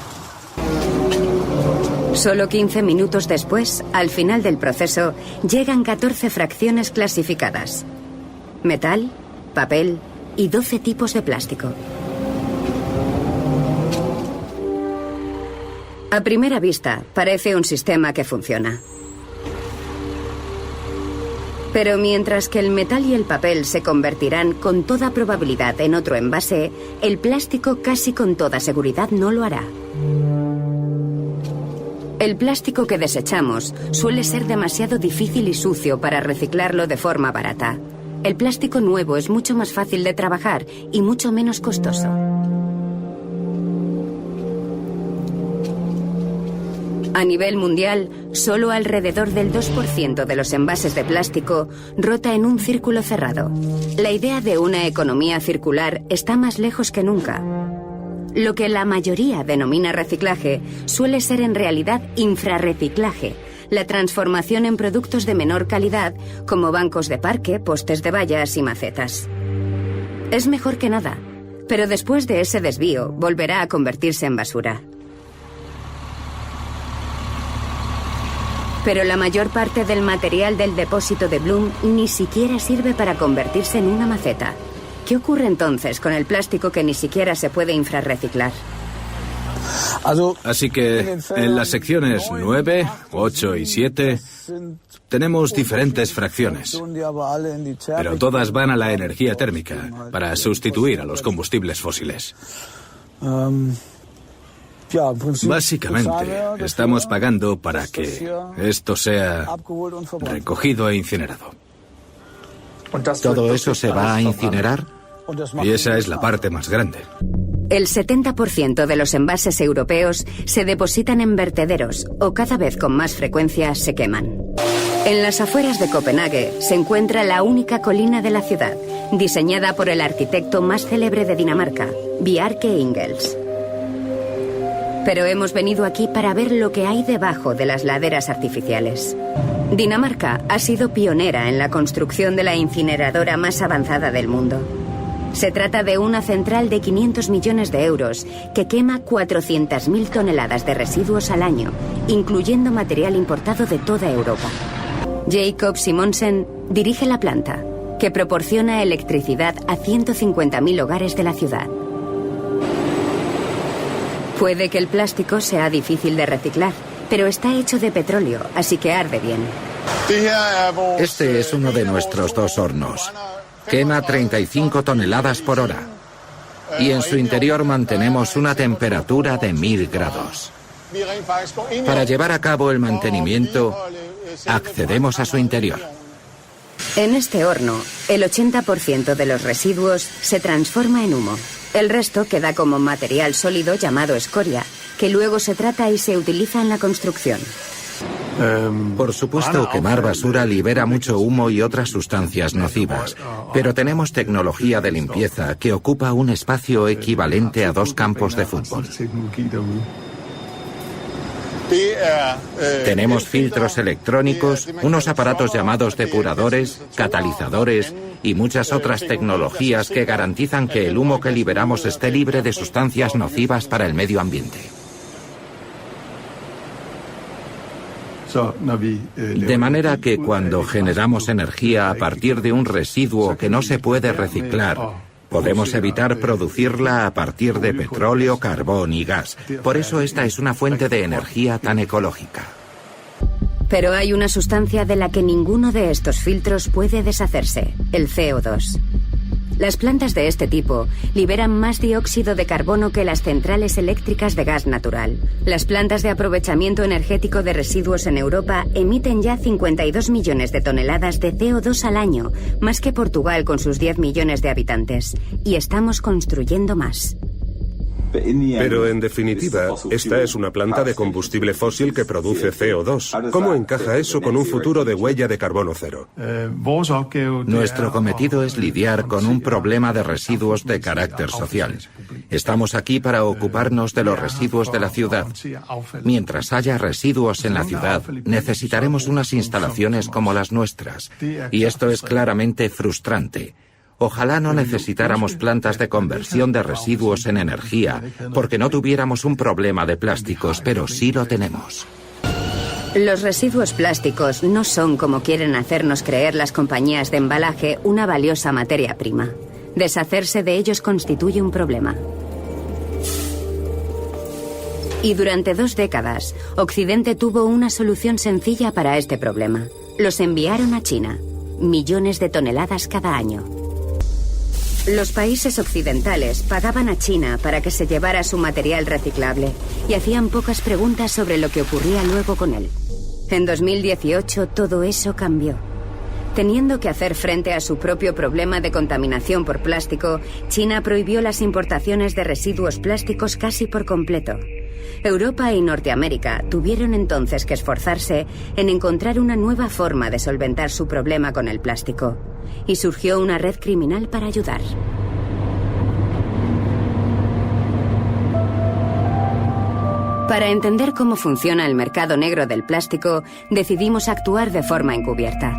Solo 15 minutos después, al final del proceso, llegan 14 fracciones clasificadas: metal, papel y 12 tipos de plástico. A primera vista, parece un sistema que funciona. Pero mientras que el metal y el papel se convertirán con toda probabilidad en otro envase, el plástico casi con toda seguridad no lo hará. El plástico que desechamos suele ser demasiado difícil y sucio para reciclarlo de forma barata. El plástico nuevo es mucho más fácil de trabajar y mucho menos costoso. A nivel mundial, solo alrededor del 2% de los envases de plástico rota en un círculo cerrado. La idea de una economía circular está más lejos que nunca. Lo que la mayoría denomina reciclaje suele ser en realidad infrarreciclaje, la transformación en productos de menor calidad como bancos de parque, postes de vallas y macetas. Es mejor que nada, pero después de ese desvío volverá a convertirse en basura. Pero la mayor parte del material del depósito de Bloom ni siquiera sirve para convertirse en una maceta. ¿Qué ocurre entonces con el plástico que ni siquiera se puede infrarreciclar? Así que en las secciones 9, 8 y 7 tenemos diferentes fracciones, pero todas van a la energía térmica para sustituir a los combustibles fósiles. Básicamente, estamos pagando para que esto sea recogido e incinerado. ¿Todo eso se va a incinerar? Y esa es la parte más grande. El 70% de los envases europeos se depositan en vertederos o cada vez con más frecuencia se queman. En las afueras de Copenhague se encuentra la única colina de la ciudad, diseñada por el arquitecto más célebre de Dinamarca, Bjarke Ingels. Pero hemos venido aquí para ver lo que hay debajo de las laderas artificiales. Dinamarca ha sido pionera en la construcción de la incineradora más avanzada del mundo. Se trata de una central de 500 millones de euros que quema 400.000 toneladas de residuos al año, incluyendo material importado de toda Europa. Jacob Simonsen dirige la planta, que proporciona electricidad a 150.000 hogares de la ciudad. Puede que el plástico sea difícil de reciclar, pero está hecho de petróleo, así que arde bien. Este es uno de nuestros 2 hornos. Quema 35 toneladas por hora. Y en su interior mantenemos una temperatura de 1000 grados. Para llevar a cabo el mantenimiento, accedemos a su interior. En este horno, el 80% de los residuos se transforma en humo. El resto queda como material sólido llamado escoria, que luego se trata y se utiliza en la construcción. Por supuesto, quemar basura libera mucho humo y otras sustancias nocivas, pero tenemos tecnología de limpieza que ocupa un espacio equivalente a 2 campos de fútbol. Tenemos filtros electrónicos, unos aparatos llamados depuradores, catalizadores y muchas otras tecnologías que garantizan que el humo que liberamos esté libre de sustancias nocivas para el medio ambiente. De manera que cuando generamos energía a partir de un residuo que no se puede reciclar, podemos evitar producirla a partir de petróleo, carbón y gas. Por eso esta es una fuente de energía tan ecológica. Pero hay una sustancia de la que ninguno de estos filtros puede deshacerse, el CO2. Las plantas de este tipo liberan más dióxido de carbono que las centrales eléctricas de gas natural. Las plantas de aprovechamiento energético de residuos en Europa emiten ya 52 millones de toneladas de CO2 al año, más que Portugal con sus 10 millones de habitantes. Y estamos construyendo más. Pero en definitiva, esta es una planta de combustible fósil que produce CO2. ¿Cómo encaja eso con un futuro de huella de carbono cero? Nuestro cometido es lidiar con un problema de residuos de carácter social. Estamos aquí para ocuparnos de los residuos de la ciudad. Mientras haya residuos en la ciudad, necesitaremos unas instalaciones como las nuestras. Y esto es claramente frustrante. Ojalá no necesitáramos plantas de conversión de residuos en energía, porque no tuviéramos un problema de plásticos, pero sí lo tenemos. Los residuos plásticos no son, como quieren hacernos creer las compañías de embalaje, una valiosa materia prima. Deshacerse de ellos constituye un problema. Y durante 2 décadas, Occidente tuvo una solución sencilla para este problema. Los enviaron a China. Millones de toneladas cada año. Los países occidentales pagaban a China para que se llevara su material reciclable y hacían pocas preguntas sobre lo que ocurría luego con él. En 2018 todo eso cambió. Teniendo que hacer frente a su propio problema de contaminación por plástico, China prohibió las importaciones de residuos plásticos casi por completo. Europa y Norteamérica tuvieron entonces que esforzarse en encontrar una nueva forma de solventar su problema con el plástico. Y surgió una red criminal para ayudar. Para entender cómo funciona el mercado negro del plástico, decidimos actuar de forma encubierta.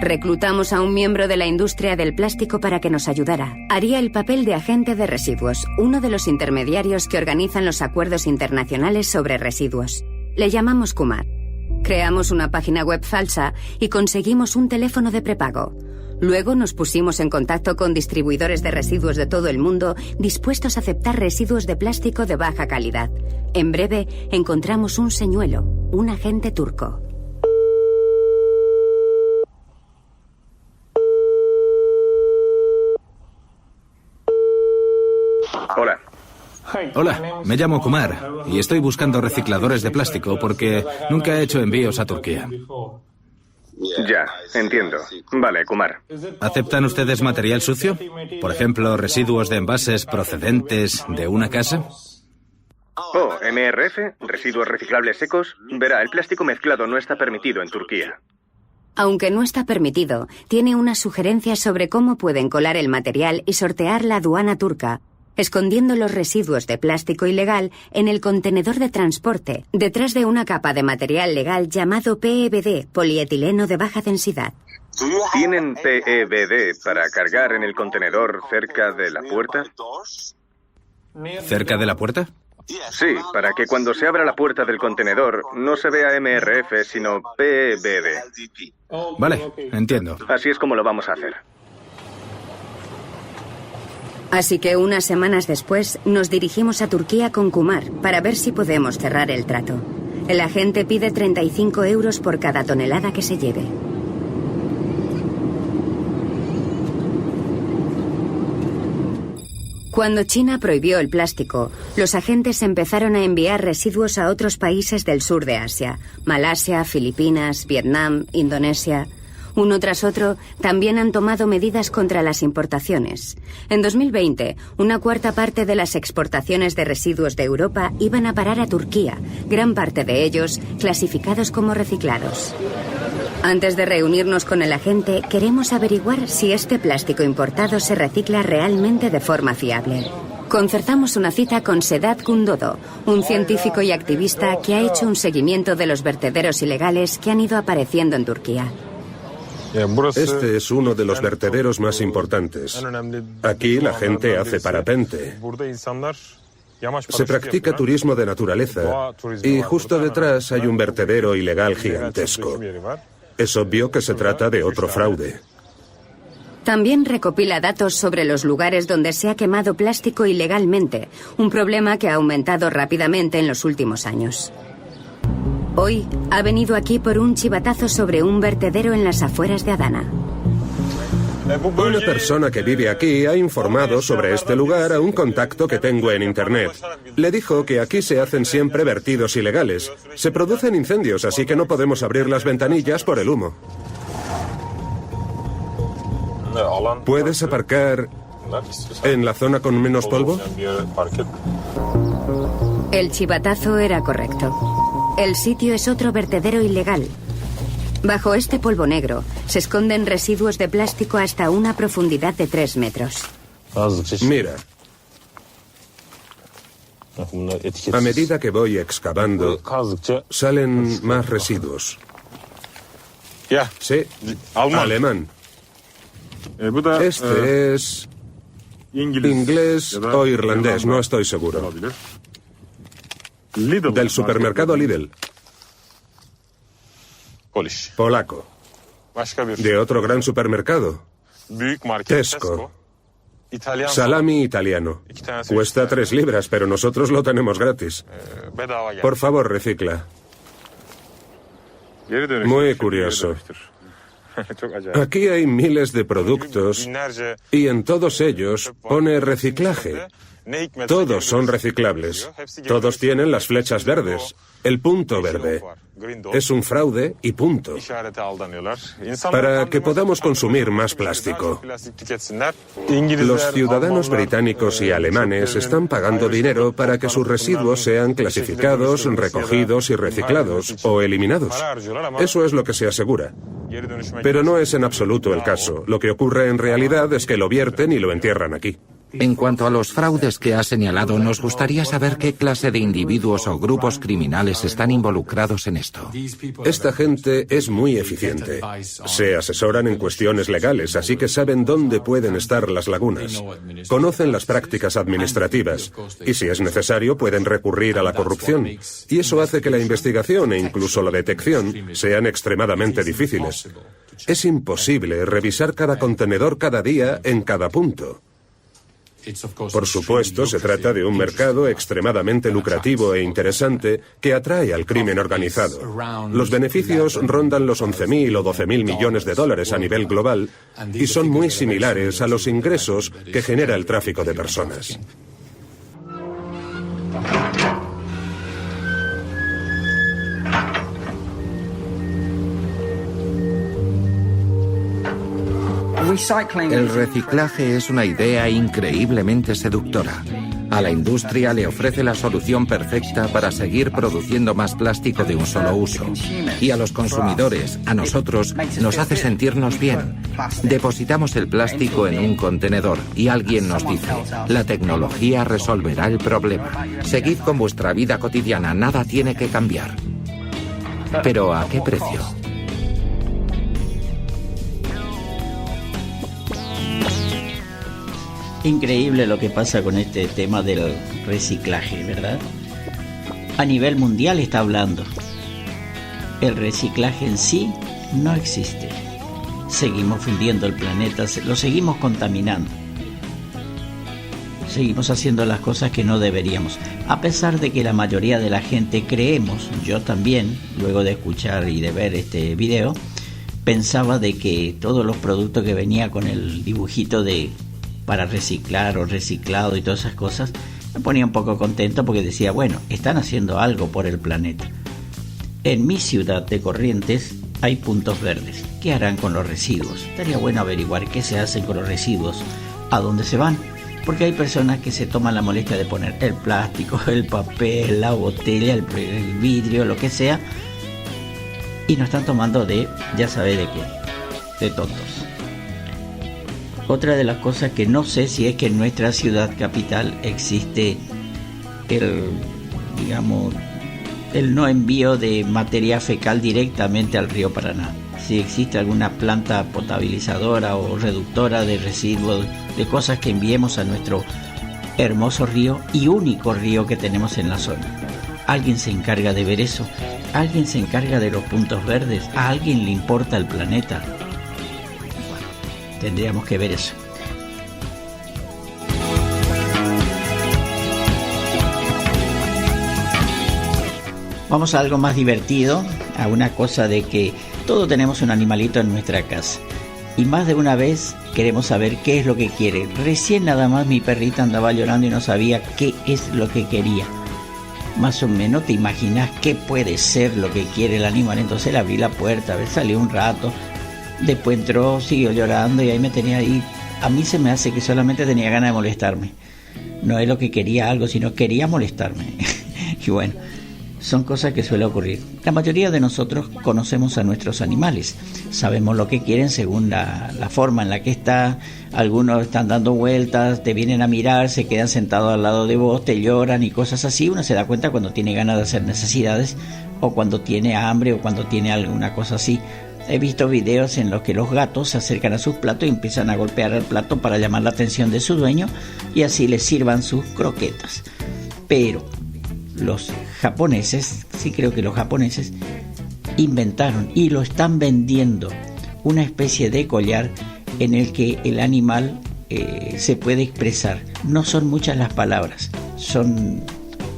Reclutamos a un miembro de la industria del plástico para que nos ayudara. Haría el papel de agente de residuos, uno de los intermediarios que organizan los acuerdos internacionales sobre residuos. Le llamamos Kumar. Creamos una página web falsa y conseguimos un teléfono de prepago. Luego nos pusimos en contacto con distribuidores de residuos de todo el mundo dispuestos a aceptar residuos de plástico de baja calidad. En breve encontramos un señuelo, un agente turco. Hola. Hola, me llamo Kumar y estoy buscando recicladores de plástico porque nunca he hecho envíos a Turquía. Ya, entiendo. Vale, Kumar. ¿Aceptan ustedes material sucio? Por ejemplo, residuos de envases procedentes de una casa. Oh, MRF, residuos reciclables secos. Verá, el plástico mezclado no está permitido en Turquía. Aunque no está permitido, tiene unas sugerencias sobre cómo pueden colar el material y sortear la aduana turca, escondiendo los residuos de plástico ilegal en el contenedor de transporte, detrás de una capa de material legal llamado PEBD, polietileno de baja densidad. ¿Tienen PEBD para cargar en el contenedor cerca de la puerta? ¿Cerca de la puerta? Sí, para que cuando se abra la puerta del contenedor no se vea MRF, sino PEBD. Vale, entiendo. Así es como lo vamos a hacer. Así que unas semanas después nos dirigimos a Turquía con Kumar para ver si podemos cerrar el trato. El agente pide 35 euros por cada tonelada que se lleve. Cuando China prohibió el plástico, los agentes empezaron a enviar residuos a otros países del sur de Asia: Malasia, Filipinas, Vietnam, Indonesia. Uno tras otro, también han tomado medidas contra las importaciones. En 2020, una cuarta parte de las exportaciones de residuos de Europa iban a parar a Turquía, gran parte de ellos clasificados como reciclados. Antes de reunirnos con el agente, queremos averiguar si este plástico importado se recicla realmente de forma fiable. Concertamos una cita con Sedat Gündoğdu, un científico y activista que ha hecho un seguimiento de los vertederos ilegales que han ido apareciendo en Turquía. Este es uno de los vertederos más importantes. Aquí la gente hace parapente. Se practica turismo de naturaleza y justo detrás hay un vertedero ilegal gigantesco. Es obvio que se trata de otro fraude. También recopila datos sobre los lugares donde se ha quemado plástico ilegalmente, un problema que ha aumentado rápidamente en los últimos años. Hoy ha venido aquí por un chivatazo sobre un vertedero en las afueras de Adana. Una persona que vive aquí ha informado sobre este lugar a un contacto que tengo en Internet. Le dijo que aquí se hacen siempre vertidos ilegales. Se producen incendios, así que no podemos abrir las ventanillas por el humo. ¿Puedes aparcar en la zona con menos polvo? El chivatazo era correcto. El sitio es otro vertedero ilegal. Bajo este polvo negro se esconden residuos de plástico hasta una profundidad de 3 metros. Mira. A medida que voy excavando, salen más residuos. Sí, alemán. Este es inglés o irlandés, no estoy seguro. Del supermercado Lidl. Polaco. De otro gran supermercado. Tesco. Salami italiano. Cuesta 3 libras, pero nosotros lo tenemos gratis. Por favor, recicla. Muy curioso. Aquí hay miles de productos y en todos ellos pone reciclaje. Todos son reciclables. Todos tienen las flechas verdes, el punto verde. Es un fraude y punto. Para que podamos consumir más plástico. Los ciudadanos británicos y alemanes están pagando dinero para que sus residuos sean clasificados, recogidos y reciclados o eliminados. Eso es lo que se asegura. Pero no es en absoluto el caso. Lo que ocurre en realidad es que lo vierten y lo entierran aquí. En cuanto a los fraudes que ha señalado, nos gustaría saber qué clase de individuos o grupos criminales están involucrados en esto. Esta gente es muy eficiente. Se asesoran en cuestiones legales, así que saben dónde pueden estar las lagunas. Conocen las prácticas administrativas y, si es necesario, pueden recurrir a la corrupción. Y eso hace que la investigación e incluso la detección sean extremadamente difíciles. Es imposible revisar cada contenedor cada día en cada punto. Por supuesto, se trata de un mercado extremadamente lucrativo e interesante que atrae al crimen organizado. Los beneficios rondan los 11.000 o 12.000 millones de dólares a nivel global y son muy similares a los ingresos que genera el tráfico de personas. El reciclaje es una idea increíblemente seductora. A la industria le ofrece la solución perfecta para seguir produciendo más plástico de un solo uso. Y a los consumidores, a nosotros, nos hace sentirnos bien. Depositamos el plástico en un contenedor y alguien nos dice: la tecnología resolverá el problema. Seguid con vuestra vida cotidiana, nada tiene que cambiar. ¿Pero a qué precio? Increíble lo que pasa con este tema del reciclaje, ¿verdad? A nivel mundial está hablando. El reciclaje en sí no existe. Seguimos fundiendo el planeta, lo seguimos contaminando. Seguimos haciendo las cosas que no deberíamos. A pesar de que la mayoría de la gente creemos, yo también, luego de escuchar y de ver este video, pensaba de que todos los productos que venía con el dibujito de para reciclar o reciclado y todas esas cosas, me ponía un poco contento porque decía, bueno, están haciendo algo por el planeta. En mi ciudad de Corrientes hay puntos verdes. ¿Qué harán con los residuos? Estaría bueno averiguar qué se hacen con los residuos, a dónde se van, porque hay personas que se toman la molestia de poner el plástico, el papel, la botella, el vidrio, lo que sea, y no están tomando de, ya sabe de qué, de tontos. Otra de las cosas que no sé si es que en nuestra ciudad capital existe el no envío de materia fecal directamente al río Paraná. Si existe alguna planta potabilizadora o reductora de residuos, de cosas que enviemos a nuestro hermoso río y único río que tenemos en la zona. ¿Alguien se encarga de ver eso? ¿Alguien se encarga de los puntos verdes? ¿A alguien le importa el planeta? Tendríamos que ver eso. Vamos a algo más divertido, a una cosa de que todos tenemos un animalito en nuestra casa. Y más de una vez queremos saber qué es lo que quiere. Recién nada más mi perrita andaba llorando y no sabía qué es lo que quería. Más o menos te imaginas qué puede ser lo que quiere el animal. Entonces le abrí la puerta, a ver, salió un rato. Después entró, siguió llorando y ahí me tenía ahí. A mí se me hace que solamente tenía ganas de molestarme. No es lo que quería algo, sino quería molestarme. Y bueno, son cosas que suele ocurrir. La mayoría de nosotros conocemos a nuestros animales. Sabemos lo que quieren según la forma en la que está. Algunos están dando vueltas, te vienen a mirar, se quedan sentados al lado de vos, te lloran y cosas así. Uno se da cuenta cuando tiene ganas de hacer necesidades o cuando tiene hambre o cuando tiene alguna cosa así. He visto videos en los que los gatos se acercan a sus platos y empiezan a golpear el plato para llamar la atención de su dueño y así les sirvan sus croquetas. Pero los japoneses, sí creo que los japoneses, inventaron y lo están vendiendo una especie de collar en el que el animal se puede expresar. No son muchas las palabras, son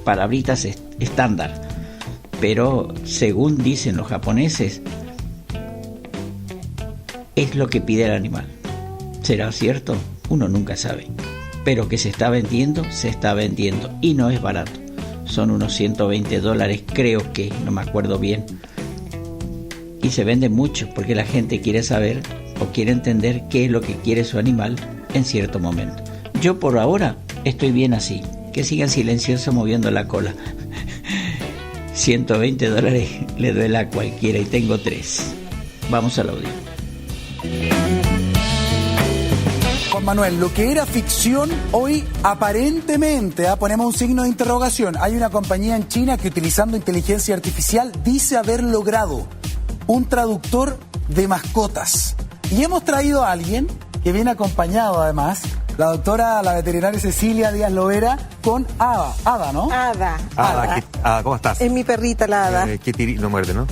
palabritas estándar, pero según dicen los japoneses, es lo que pide el animal. ¿Será cierto? Uno nunca sabe. Pero que se está vendiendo y no es barato. Son unos $120, creo que, no me acuerdo bien. Y se vende mucho porque la gente quiere saber o quiere entender qué es lo que quiere su animal en cierto momento. Yo por ahora estoy bien así. Que sigan silenciosos moviendo la cola. $120 le duele a cualquiera y tengo 3. Vamos al audio. Juan Manuel, lo que era ficción hoy aparentemente, ponemos un signo de interrogación. Hay una compañía en China que utilizando inteligencia artificial dice haber logrado un traductor de mascotas. Y hemos traído a alguien que viene acompañado además, la doctora, la veterinaria Cecilia Díaz Lovera, con Ada, ¿no? Ada, ¿cómo estás? Es mi perrita, la Ada. No muerde, ¿no?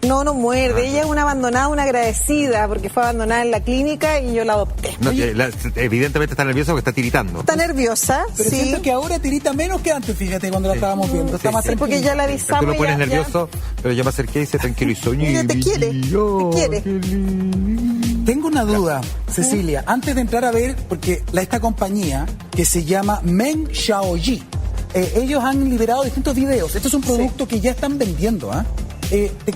No muerde. Ella es una abandonada, una agradecida, porque fue abandonada en la clínica y yo la adopté. No, evidentemente está nerviosa porque está tiritando. Está nerviosa, pero sí. siento que ahora tirita menos que antes, fíjate, cuando la estábamos viendo. Está más tranquila. Porque ya la avisamos. Tú lo pones nervioso, pero yo me acerqué y se tranquilizó. Ella te quiere. Tengo una duda, Cecilia, antes de entrar a ver, porque esta compañía que se llama Meng Xiaoyi, ellos han liberado distintos videos. Esto es un producto que ya están vendiendo,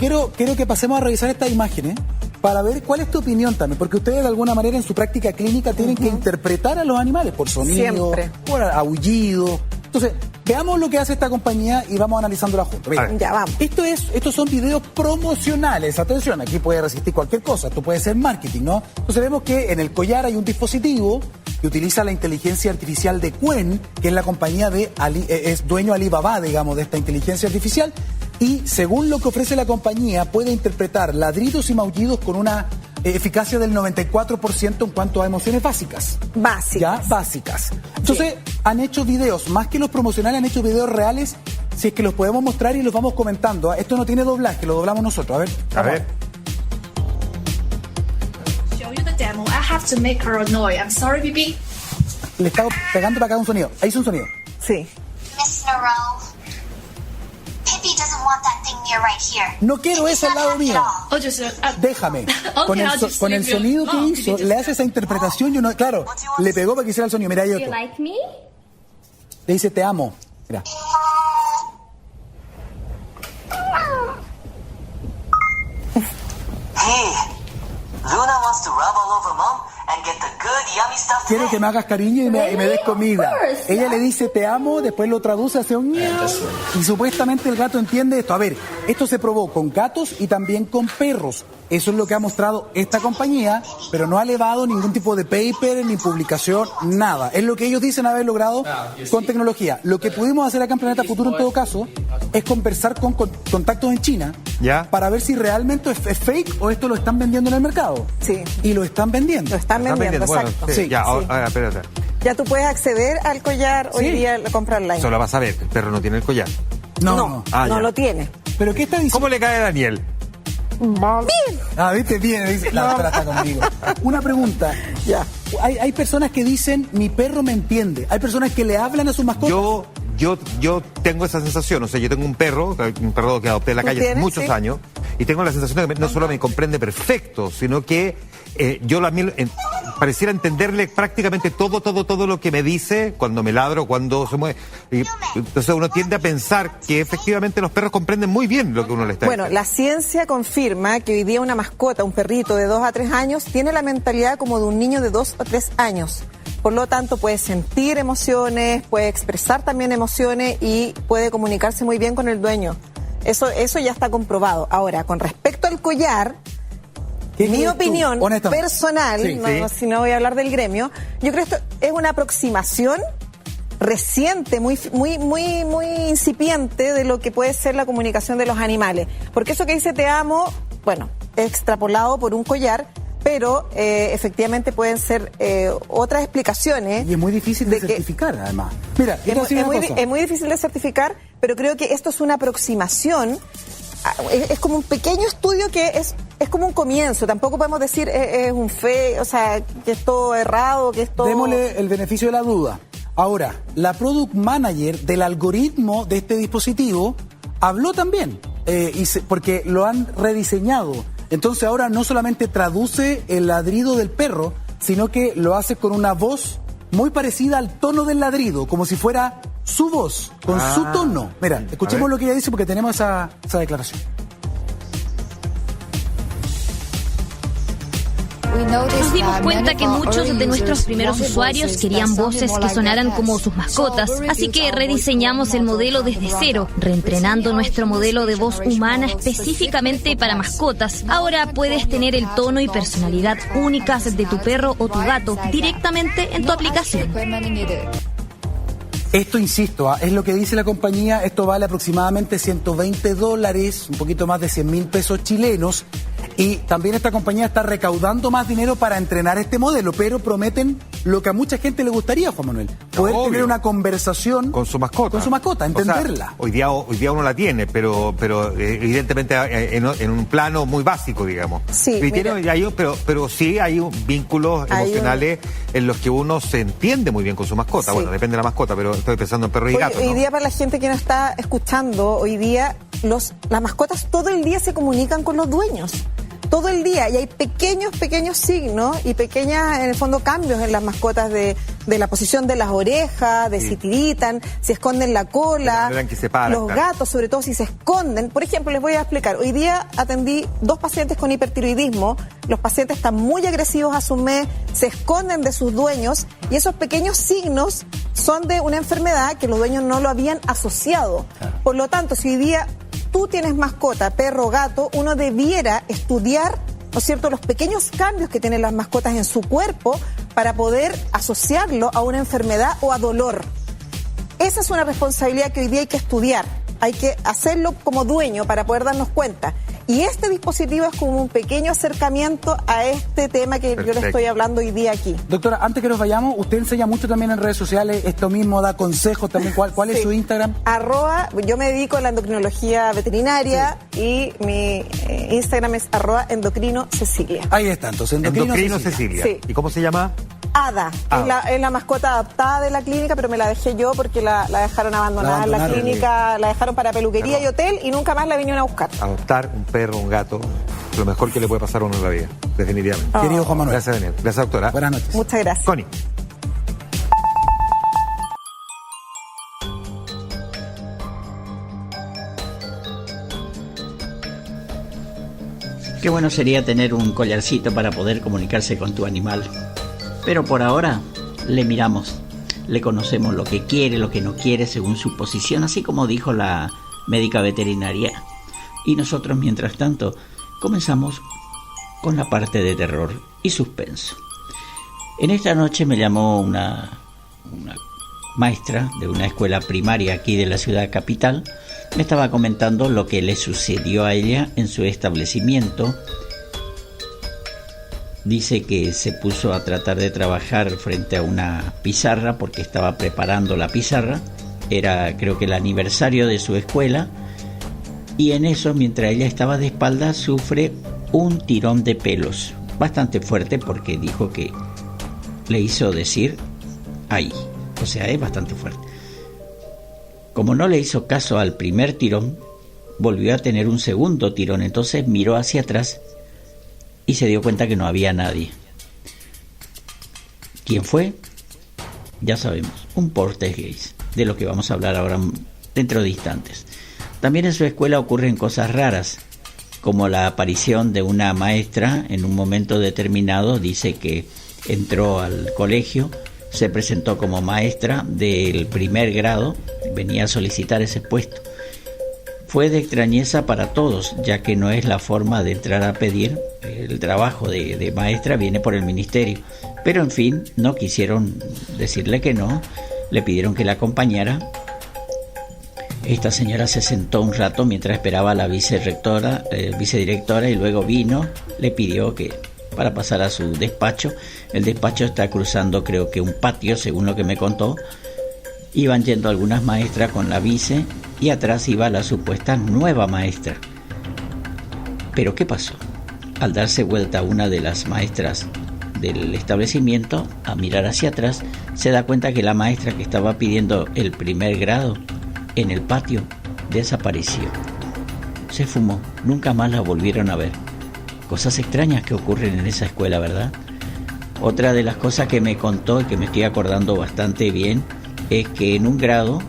quiero que pasemos a revisar estas imágenes para ver cuál es tu opinión también, porque ustedes de alguna manera en su práctica clínica tienen que interpretar a los animales por sonido, por aullido. Entonces, veamos lo que hace esta compañía y vamos analizándola juntos. Mira, ya vamos. Estos son videos promocionales. Atención, aquí puede resistir cualquier cosa. Esto puede ser marketing, ¿no? Entonces vemos que en el collar hay un dispositivo que utiliza la inteligencia artificial de Qwen, que es la compañía es dueño Alibaba, digamos, de esta inteligencia artificial. Y según lo que ofrece la compañía, puede interpretar ladridos y maullidos con una eficacia del 94% en cuanto a emociones básicas. Básicas. Entonces, han hecho videos, más que los promocionales, han hecho videos reales, si es que los podemos mostrar y los vamos comentando. Esto no tiene doblaje, lo doblamos nosotros. A ver. Show you the demo. I have to make her noise. I'm sorry, baby. Le estaba pegando para acá un sonido. Ahí hizo un sonido. Sí. Miss Narelle. Pippi doesn't want that thing near right here. No quiero eso al lado mío. Déjame. Con el sonido que hizo, le hace esa interpretación. Claro, le pegó para que hiciera el sonido. Mira, hay otro. Le dice, te amo. Mira. Hey, Luna wants to rub all over Mom and get the good yummy stuff. Quiero que me hagas cariño y me des comida. Ella le dice te amo, después lo traduce, hace un miau y supuestamente el gato entiende esto. A ver, esto se probó con gatos y también con perros. Eso es lo que ha mostrado esta compañía, pero no ha elevado ningún tipo de paper, ni publicación, nada. Es lo que ellos dicen haber logrado con tecnología. Lo que pudimos hacer acá en Planeta Futuro, en todo caso, es conversar con contactos en China para ver si realmente es fake o esto lo están vendiendo en el mercado. Sí. Y lo están vendiendo. Lo están vendiendo, exacto. Bueno, sí. Ahora, espérate. Ya tú puedes acceder al collar hoy día, la compra online. Solo vas a ver, el perro no tiene el collar. No lo tiene. ¿Pero qué está diciendo? ¿Cómo le cae a Daniel? Bien. ¿Viste? Bien, dice. La doctora está conmigo. Una pregunta. Hay personas que dicen, mi perro me entiende. Hay personas que le hablan a sus mascotas. Yo tengo esa sensación. O sea, yo tengo un perro que adopté en la calle hace muchos años. Y tengo la sensación de que no solo me comprende perfecto, sino que pareciera entenderle prácticamente todo lo que me dice cuando me ladro, cuando se mueve. Entonces uno tiende a pensar que efectivamente los perros comprenden muy bien lo que uno le está diciendo. Bueno, la ciencia confirma que hoy día una mascota, un perrito de 2 a 3 años, tiene la mentalidad como de un niño de 2 o 3 años. Por lo tanto, puede sentir emociones, puede expresar también emociones y puede comunicarse muy bien con el dueño. Eso ya está comprobado. Ahora, con respecto al collar, mi opinión personal, si no voy a hablar del gremio, yo creo que esto es una aproximación reciente, muy incipiente de lo que puede ser la comunicación de los animales. Porque eso que dice te amo, bueno, extrapolado por un collar, pero efectivamente pueden ser otras explicaciones. Y es muy difícil de certificar, además. Mira, es muy difícil de certificar, pero creo que esto es una aproximación. Es como un pequeño estudio que es como un comienzo. Tampoco podemos decir es un o sea, que es todo errado, que es todo... Démosle el beneficio de la duda. Ahora, la product manager del algoritmo de este dispositivo habló también, porque lo han rediseñado. Entonces ahora no solamente traduce el ladrido del perro, sino que lo hace con una voz muy parecida al tono del ladrido, como si fuera su voz, con su tono. Mira, escuchemos lo que ella dice porque tenemos esa declaración. Nos dimos cuenta que muchos de nuestros primeros usuarios querían voces que sonaran como sus mascotas, así que rediseñamos el modelo desde cero, reentrenando nuestro modelo de voz humana específicamente para mascotas. Ahora puedes tener el tono y personalidad únicas de tu perro o tu gato directamente en tu aplicación. Esto, insisto, es lo que dice la compañía. Esto vale aproximadamente $120, un poquito más de 100.000 pesos chilenos. Y también esta compañía está recaudando más dinero para entrenar este modelo, pero prometen lo que a mucha gente le gustaría, Juan Manuel, poder tener una conversación con su mascota. Con su mascota, entenderla. O sea, hoy día uno la tiene, pero evidentemente en un plano muy básico, digamos. Sí, pero sí hay vínculos emocionales en los que uno se entiende muy bien con su mascota. Sí. Bueno, depende de la mascota, pero estoy pensando en perros y gatos. Hoy día, para la gente que nos está escuchando, hoy día las mascotas todo el día se comunican con los dueños. Todo el día, y hay pequeños signos y pequeñas, en el fondo, cambios en las mascotas de la posición de las orejas, de si tiritan, si esconden la cola, los gatos, sobre todo si se esconden. Por ejemplo, les voy a explicar, hoy día atendí 2 pacientes con hipertiroidismo, los pacientes están muy agresivos a su mes, se esconden de sus dueños, y esos pequeños signos son de una enfermedad que los dueños no lo habían asociado. Por lo tanto, si hoy día tú tienes mascota, perro o gato, uno debiera estudiar, ¿no es cierto?, los pequeños cambios que tienen las mascotas en su cuerpo para poder asociarlo a una enfermedad o a dolor. Esa es una responsabilidad que hoy día hay que estudiar. Hay que hacerlo como dueño para poder darnos cuenta. Y este dispositivo es como un pequeño acercamiento a este tema que yo le estoy hablando hoy día aquí. Doctora, antes que nos vayamos, usted enseña mucho también en redes sociales, esto mismo, da consejos también. ¿Cuál es su Instagram? @ yo me dedico a la endocrinología veterinaria y mi Instagram es @endocrinocecilia. Ahí está, entonces, Endocrino Cecilia. Sí. ¿Y cómo se llama? Ada. Es la mascota adaptada de la clínica, pero me la dejé yo porque la dejaron abandonada en la clínica, la dejaron para peluquería y hotel y nunca más la vinieron a buscar. Adoptar un perro, un gato, lo mejor que le puede pasar a uno en la vida, definitivamente. Querido Juan Manuel. Gracias, Daniel. Gracias, doctora. Buenas noches. Muchas gracias. Connie. Qué bueno sería tener un collarcito para poder comunicarse con tu animal. Pero por ahora le miramos, le conocemos lo que quiere, lo que no quiere según su posición, así como dijo la médica veterinaria. Y nosotros, mientras tanto, comenzamos con la parte de terror y suspenso. En esta noche me llamó una maestra de una escuela primaria aquí de la ciudad capital. Me estaba comentando lo que le sucedió a ella en su establecimiento. Dice que se puso a tratar de trabajar frente a una pizarra porque estaba preparando la pizarra. Era, creo que, el aniversario de su escuela. Y en eso, mientras ella estaba de espaldas, sufre un tirón de pelos. Bastante fuerte porque dijo que le hizo decir ahí. O sea, es bastante fuerte. Como no le hizo caso al primer tirón, volvió a tener un segundo tirón. Entonces miró hacia atrás y se dio cuenta que no había nadie. ¿Quién fue? Ya sabemos, un poltergeist, de lo que vamos a hablar ahora dentro de instantes. También en su escuela ocurren cosas raras, como la aparición de una maestra en un momento determinado. Dice que entró al colegio, se presentó como maestra del primer grado, venía a solicitar ese puesto. Fue de extrañeza para todos, ya que no es la forma de entrar a pedir. El trabajo de maestra viene por el ministerio. Pero en fin, no quisieron decirle que no, le pidieron que la acompañara. Esta señora se sentó un rato mientras esperaba a la vicedirectora y luego vino, le pidió que para pasar a su despacho. El despacho está cruzando, creo que un patio, según lo que me contó. Iban yendo algunas maestras con la vice y atrás iba la supuesta nueva maestra. Pero ¿qué pasó? Al darse vuelta una de las maestras del establecimiento a mirar hacia atrás, se da cuenta que la maestra que estaba pidiendo el primer grado en el patio desapareció. Se fumó, nunca más la volvieron a ver. Cosas extrañas que ocurren en esa escuela, ¿verdad? Otra de las cosas que me contó y que me estoy acordando bastante bien es que en un grado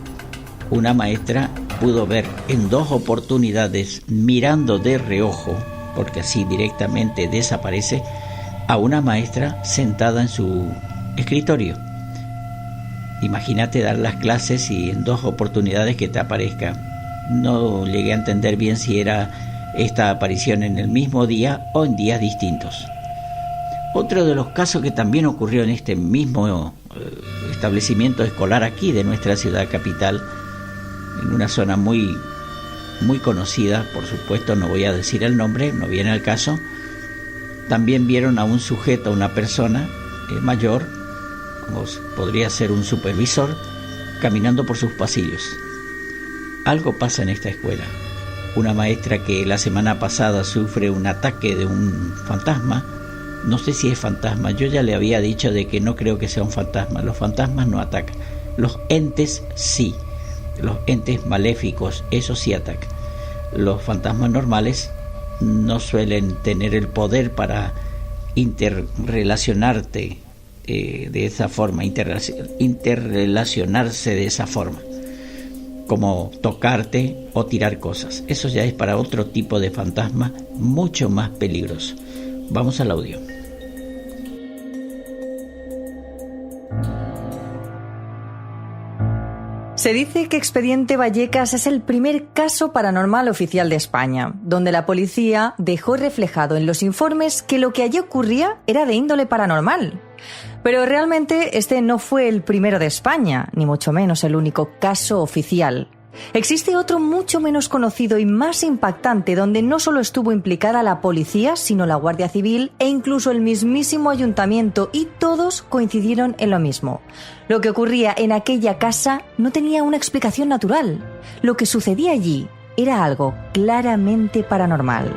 una maestra pudo ver en 2 oportunidades, mirando de reojo, porque así directamente desaparece, a una maestra sentada en su escritorio. Imagínate dar las clases y en 2 oportunidades que te aparezca. No llegué a entender bien si era esta aparición en el mismo día o en días distintos. Otro de los casos que también ocurrió en este mismo establecimiento escolar aquí de nuestra ciudad capital, en una zona muy conocida, por supuesto no voy a decir el nombre, no viene al caso. También vieron a un sujeto, una persona mayor, como podría ser un supervisor, caminando por sus pasillos. Algo pasa en esta escuela. Una maestra que la semana pasada sufre un ataque de un fantasma, no sé si es fantasma, yo ya le había dicho de que no creo que sea un fantasma, los fantasmas no atacan, los entes sí, los entes maléficos, eso sí atacan. Los fantasmas normales no suelen tener el poder para interrelacionarte de esa forma, interrelacionarse de esa forma, como tocarte o tirar cosas. Eso ya es para otro tipo de fantasma mucho más peligroso. Vamos al audio. Se dice que Expediente Vallecas es el primer caso paranormal oficial de España, donde la policía dejó reflejado en los informes que lo que allí ocurría era de índole paranormal. Pero realmente este no fue el primero de España, ni mucho menos el único caso oficial. Existe otro mucho menos conocido y más impactante, donde no solo estuvo implicada la policía, sino la Guardia Civil e incluso el mismísimo ayuntamiento, y todos coincidieron en lo mismo. Lo que ocurría en aquella casa no tenía una explicación natural. Lo que sucedía allí era algo claramente paranormal.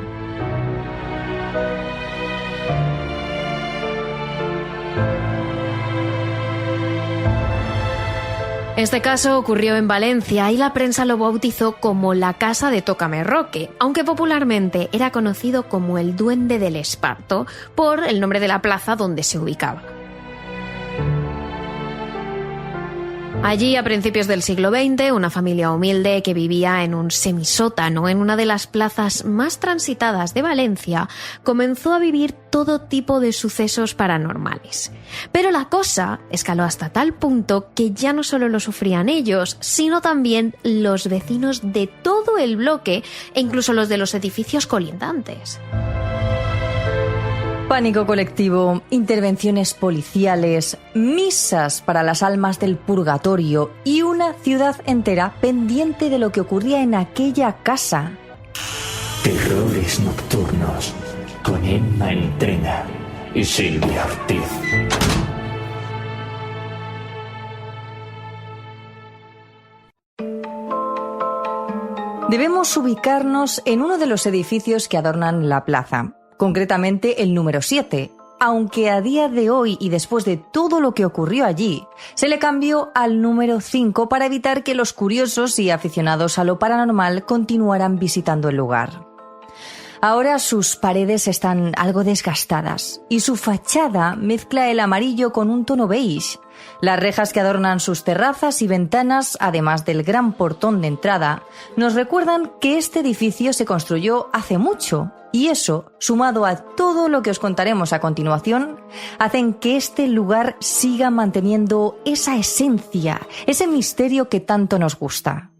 Este caso ocurrió en Valencia y la prensa lo bautizó como la Casa de Tócame Roque, aunque popularmente era conocido como el Duende del Esparto por el nombre de la plaza donde se ubicaba. Allí, a principios del siglo XX, una familia humilde que vivía en un semisótano en una de las plazas más transitadas de Valencia comenzó a vivir todo tipo de sucesos paranormales. Pero la cosa escaló hasta tal punto que ya no solo lo sufrían ellos, sino también los vecinos de todo el bloque e incluso los de los edificios colindantes. Pánico colectivo, intervenciones policiales, misas para las almas del purgatorio y una ciudad entera pendiente de lo que ocurría en aquella casa. Terrores nocturnos con Emma Entrena y Silvia Ortiz. Debemos ubicarnos en uno de los edificios que adornan la plaza. Concretamente el número 7, aunque a día de hoy y después de todo lo que ocurrió allí, se le cambió al número 5 para evitar que los curiosos y aficionados a lo paranormal continuaran visitando el lugar. Ahora sus paredes están algo desgastadas y su fachada mezcla el amarillo con un tono beige. Las rejas que adornan sus terrazas y ventanas, además del gran portón de entrada, nos recuerdan que este edificio se construyó hace mucho. Y eso, sumado a todo lo que os contaremos a continuación, hacen que este lugar siga manteniendo esa esencia, ese misterio que tanto nos gusta.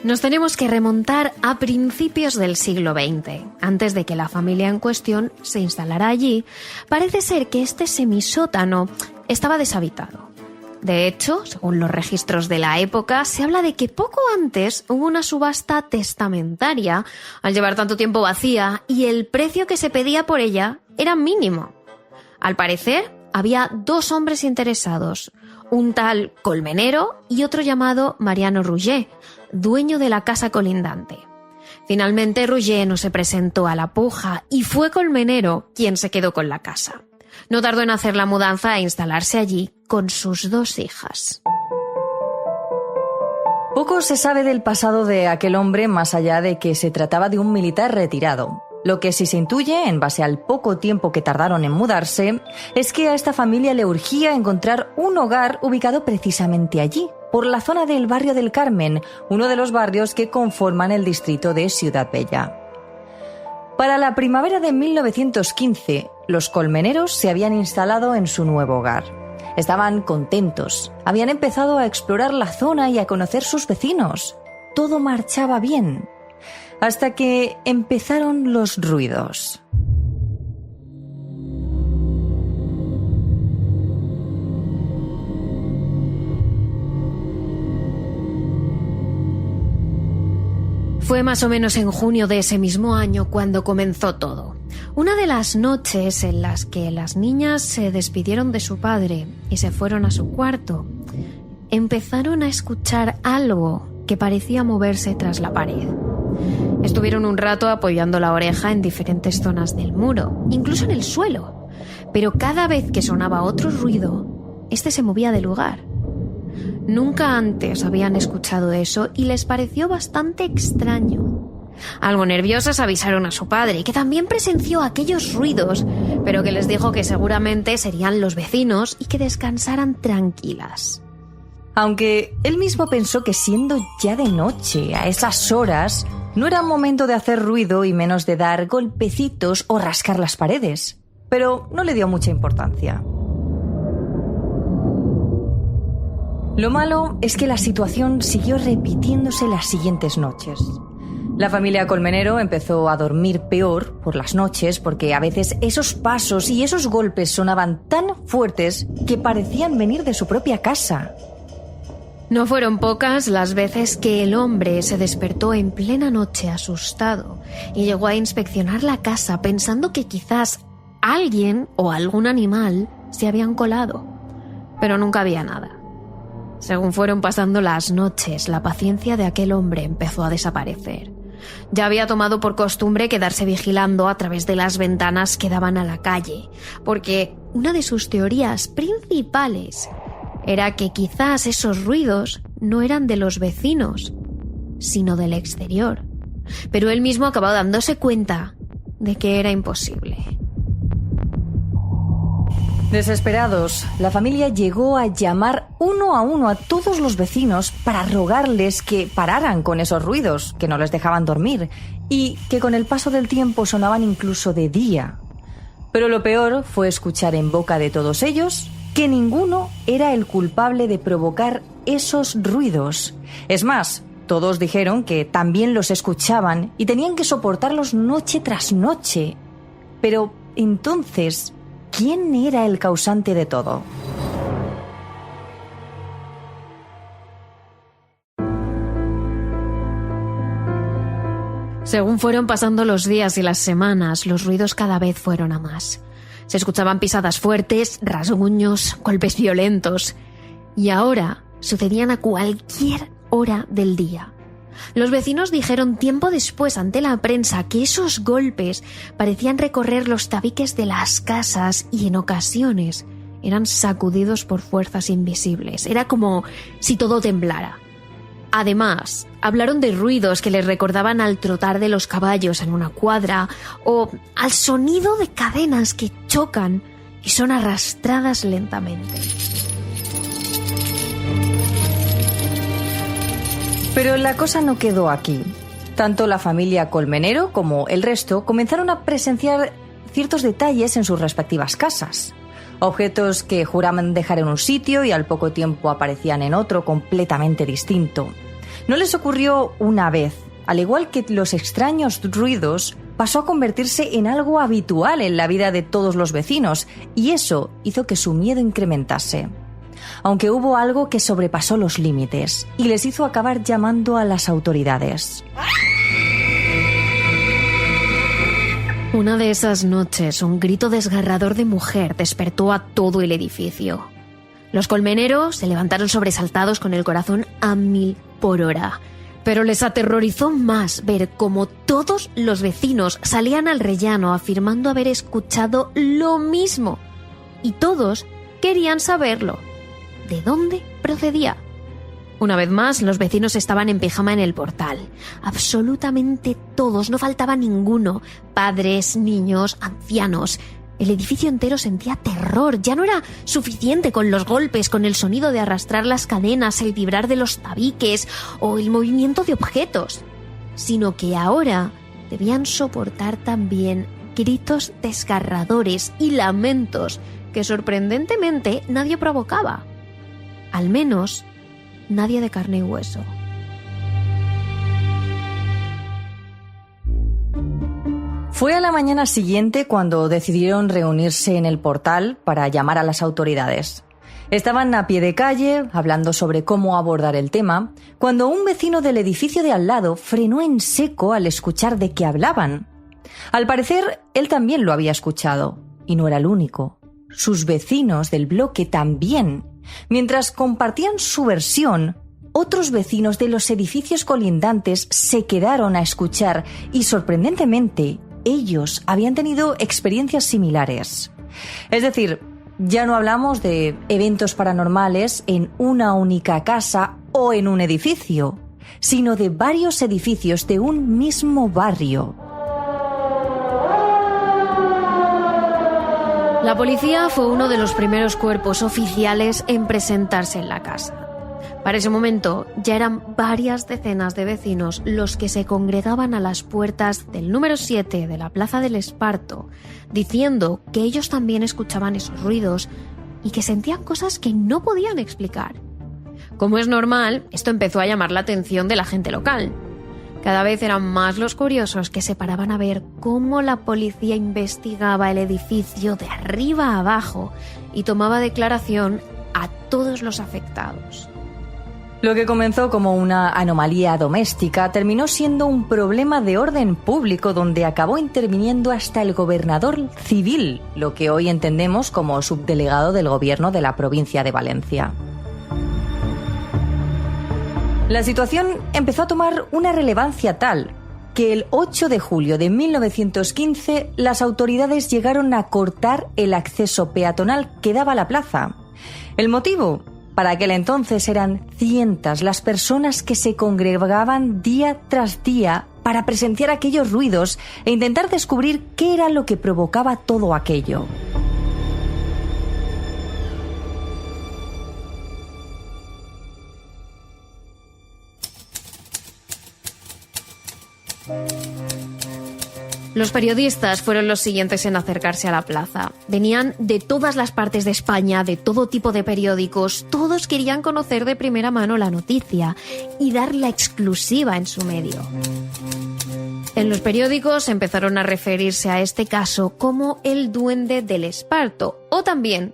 Nos tenemos que remontar a principios del siglo XX. Antes de que la familia en cuestión se instalara allí, parece ser que este semisótano estaba deshabitado. De hecho, según los registros de la época, se habla de que poco antes hubo una subasta testamentaria al llevar tanto tiempo vacía y el precio que se pedía por ella era mínimo. Al parecer, había 2 hombres interesados, un tal Colmenero y otro llamado Mariano Rouget, dueño de la casa colindante. Finalmente, Rouget no se presentó a la puja y fue Colmenero quien se quedó con la casa. No tardó en hacer la mudanza e instalarse allí con sus 2 hijas. Poco se sabe del pasado de aquel hombre más allá de que se trataba de un militar retirado. Lo que sí se intuye, en base al poco tiempo que tardaron en mudarse, es que a esta familia le urgía encontrar un hogar ubicado precisamente allí, por la zona del barrio del Carmen, uno de los barrios que conforman el distrito de Ciudad Bella. Para la primavera de 1915, los colmeneros se habían instalado en su nuevo hogar. Estaban contentos, habían empezado a explorar la zona y a conocer sus vecinos. Todo marchaba bien, hasta que empezaron los ruidos. Fue más o menos en junio de ese mismo año cuando comenzó todo. Una de las noches en las que las niñas se despidieron de su padre y se fueron a su cuarto, empezaron a escuchar algo que parecía moverse tras la pared. Estuvieron un rato apoyando la oreja en diferentes zonas del muro, incluso en el suelo, pero cada vez que sonaba otro ruido, este se movía de lugar. Nunca antes habían escuchado eso y les pareció bastante extraño. Algo nerviosas avisaron a su padre, que también presenció aquellos ruidos, pero que les dijo que seguramente serían los vecinos y que descansaran tranquilas. Aunque él mismo pensó que siendo ya de noche, a esas horas, no era momento de hacer ruido y menos de dar golpecitos o rascar las paredes. Pero no le dio mucha importancia. Lo malo es que la situación siguió repitiéndose las siguientes noches. La familia Colmenero empezó a dormir peor por las noches porque a veces esos pasos y esos golpes sonaban tan fuertes que parecían venir de su propia casa. No fueron pocas las veces que el hombre se despertó en plena noche asustado y llegó a inspeccionar la casa pensando que quizás alguien o algún animal se habían colado, pero nunca había nada. Según fueron pasando las noches, la paciencia de aquel hombre empezó a desaparecer. Ya había tomado por costumbre quedarse vigilando a través de las ventanas que daban a la calle, porque una de sus teorías principales era que quizás esos ruidos no eran de los vecinos, sino del exterior. Pero él mismo acabó dándose cuenta de que era imposible. Desesperados, la familia llegó a llamar uno a todos los vecinos para rogarles que pararan con esos ruidos, que no les dejaban dormir, y que con el paso del tiempo sonaban incluso de día. Pero lo peor fue escuchar en boca de todos ellos que ninguno era el culpable de provocar esos ruidos. Es más, todos dijeron que también los escuchaban y tenían que soportarlos noche tras noche. Pero entonces, ¿quién era el causante de todo? Según fueron pasando los días y las semanas, los ruidos cada vez fueron a más. Se escuchaban pisadas fuertes, rasguños, golpes violentos. Y ahora sucedían a cualquier hora del día. Los vecinos dijeron tiempo después ante la prensa que esos golpes parecían recorrer los tabiques de las casas y en ocasiones eran sacudidos por fuerzas invisibles. Era como si todo temblara. Además, hablaron de ruidos que les recordaban al trotar de los caballos en una cuadra o al sonido de cadenas que chocan y son arrastradas lentamente. Pero la cosa no quedó aquí. Tanto la familia Colmenero como el resto comenzaron a presenciar ciertos detalles en sus respectivas casas. Objetos que juraban dejar en un sitio y al poco tiempo aparecían en otro completamente distinto. No les ocurrió una vez. Al igual que los extraños ruidos, pasó a convertirse en algo habitual en la vida de todos los vecinos, y eso hizo que su miedo incrementase. Aunque hubo algo que sobrepasó los límites y les hizo acabar llamando a las autoridades. Una de esas noches, un grito desgarrador de mujer despertó a todo el edificio. Los colmeneros se levantaron sobresaltados con el corazón a 1000 por hora. Pero les aterrorizó más ver cómo todos los vecinos salían al rellano afirmando haber escuchado lo mismo. Y todos querían saberlo. ¿De dónde procedía? Una vez más, los vecinos estaban en pijama en el portal. Absolutamente todos, no faltaba ninguno. Padres, niños, ancianos. El edificio entero sentía terror. Ya no era suficiente con los golpes, con el sonido de arrastrar las cadenas, el vibrar de los tabiques o el movimiento de objetos, sino que ahora debían soportar también gritos desgarradores y lamentos que sorprendentemente nadie provocaba. Al menos nadie de carne y hueso. Fue a la mañana siguiente cuando decidieron reunirse en el portal para llamar a las autoridades. Estaban a pie de calle, hablando sobre cómo abordar el tema, cuando un vecino del edificio de al lado frenó en seco al escuchar de qué hablaban. Al parecer, él también lo había escuchado, y no era el único. Sus vecinos del bloque también. Mientras compartían su versión, otros vecinos de los edificios colindantes se quedaron a escuchar y, sorprendentemente, ellos habían tenido experiencias similares. Es decir, ya no hablamos de eventos paranormales en una única casa o en un edificio, sino de varios edificios de un mismo barrio. La policía fue uno de los primeros cuerpos oficiales en presentarse en la casa. Para ese momento ya eran varias decenas de vecinos los que se congregaban a las puertas del número 7 de la Plaza del Esparto, diciendo que ellos también escuchaban esos ruidos y que sentían cosas que no podían explicar. Como es normal, esto empezó a llamar la atención de la gente local. Cada vez eran más los curiosos que se paraban a ver cómo la policía investigaba el edificio de arriba a abajo y tomaba declaración a todos los afectados. Lo que comenzó como una anomalía doméstica terminó siendo un problema de orden público donde acabó interviniendo hasta el gobernador civil, lo que hoy entendemos como subdelegado del gobierno de la provincia de Valencia. La situación empezó a tomar una relevancia tal que el 8 de julio de 1915 las autoridades llegaron a cortar el acceso peatonal que daba a la plaza. ¿El motivo? Para aquel entonces eran cientos las personas que se congregaban día tras día para presenciar aquellos ruidos e intentar descubrir qué era lo que provocaba todo aquello. Los periodistas fueron los siguientes en acercarse a la plaza. Venían de todas las partes de España, de todo tipo de periódicos. Todos querían conocer de primera mano la noticia y dar la exclusiva en su medio. En los periódicos empezaron a referirse a este caso como el Duende del Esparto o también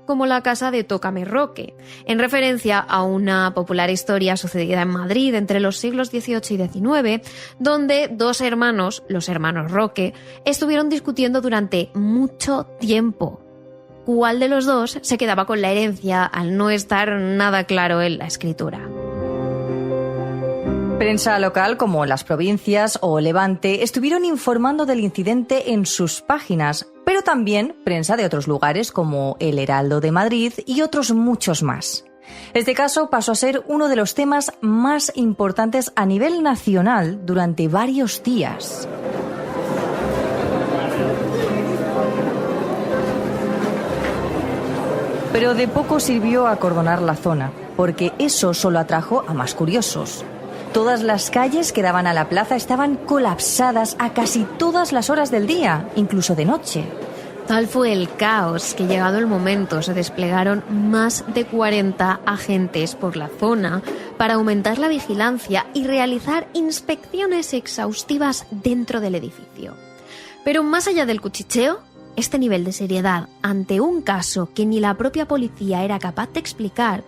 como la casa de Tócame Roque, en referencia a una popular historia sucedida en Madrid entre los siglos XVIII y XIX, donde dos hermanos, los hermanos Roque, estuvieron discutiendo durante mucho tiempo. ¿Cuál de los dos se quedaba con la herencia al no estar nada claro en la escritura? Prensa local como Las Provincias o Levante estuvieron informando del incidente en sus páginas, pero también prensa de otros lugares como El Heraldo de Madrid y otros muchos más. Este caso pasó a ser uno de los temas más importantes a nivel nacional durante varios días. Pero de poco sirvió acordonar la zona, porque eso solo atrajo a más curiosos. Todas las calles que daban a la plaza estaban colapsadas a casi todas las horas del día, incluso de noche. Tal fue el caos que, llegado el momento, se desplegaron más de 40 agentes por la zona para aumentar la vigilancia y realizar inspecciones exhaustivas dentro del edificio. Pero más allá del cuchicheo, este nivel de seriedad ante un caso que ni la propia policía era capaz de explicar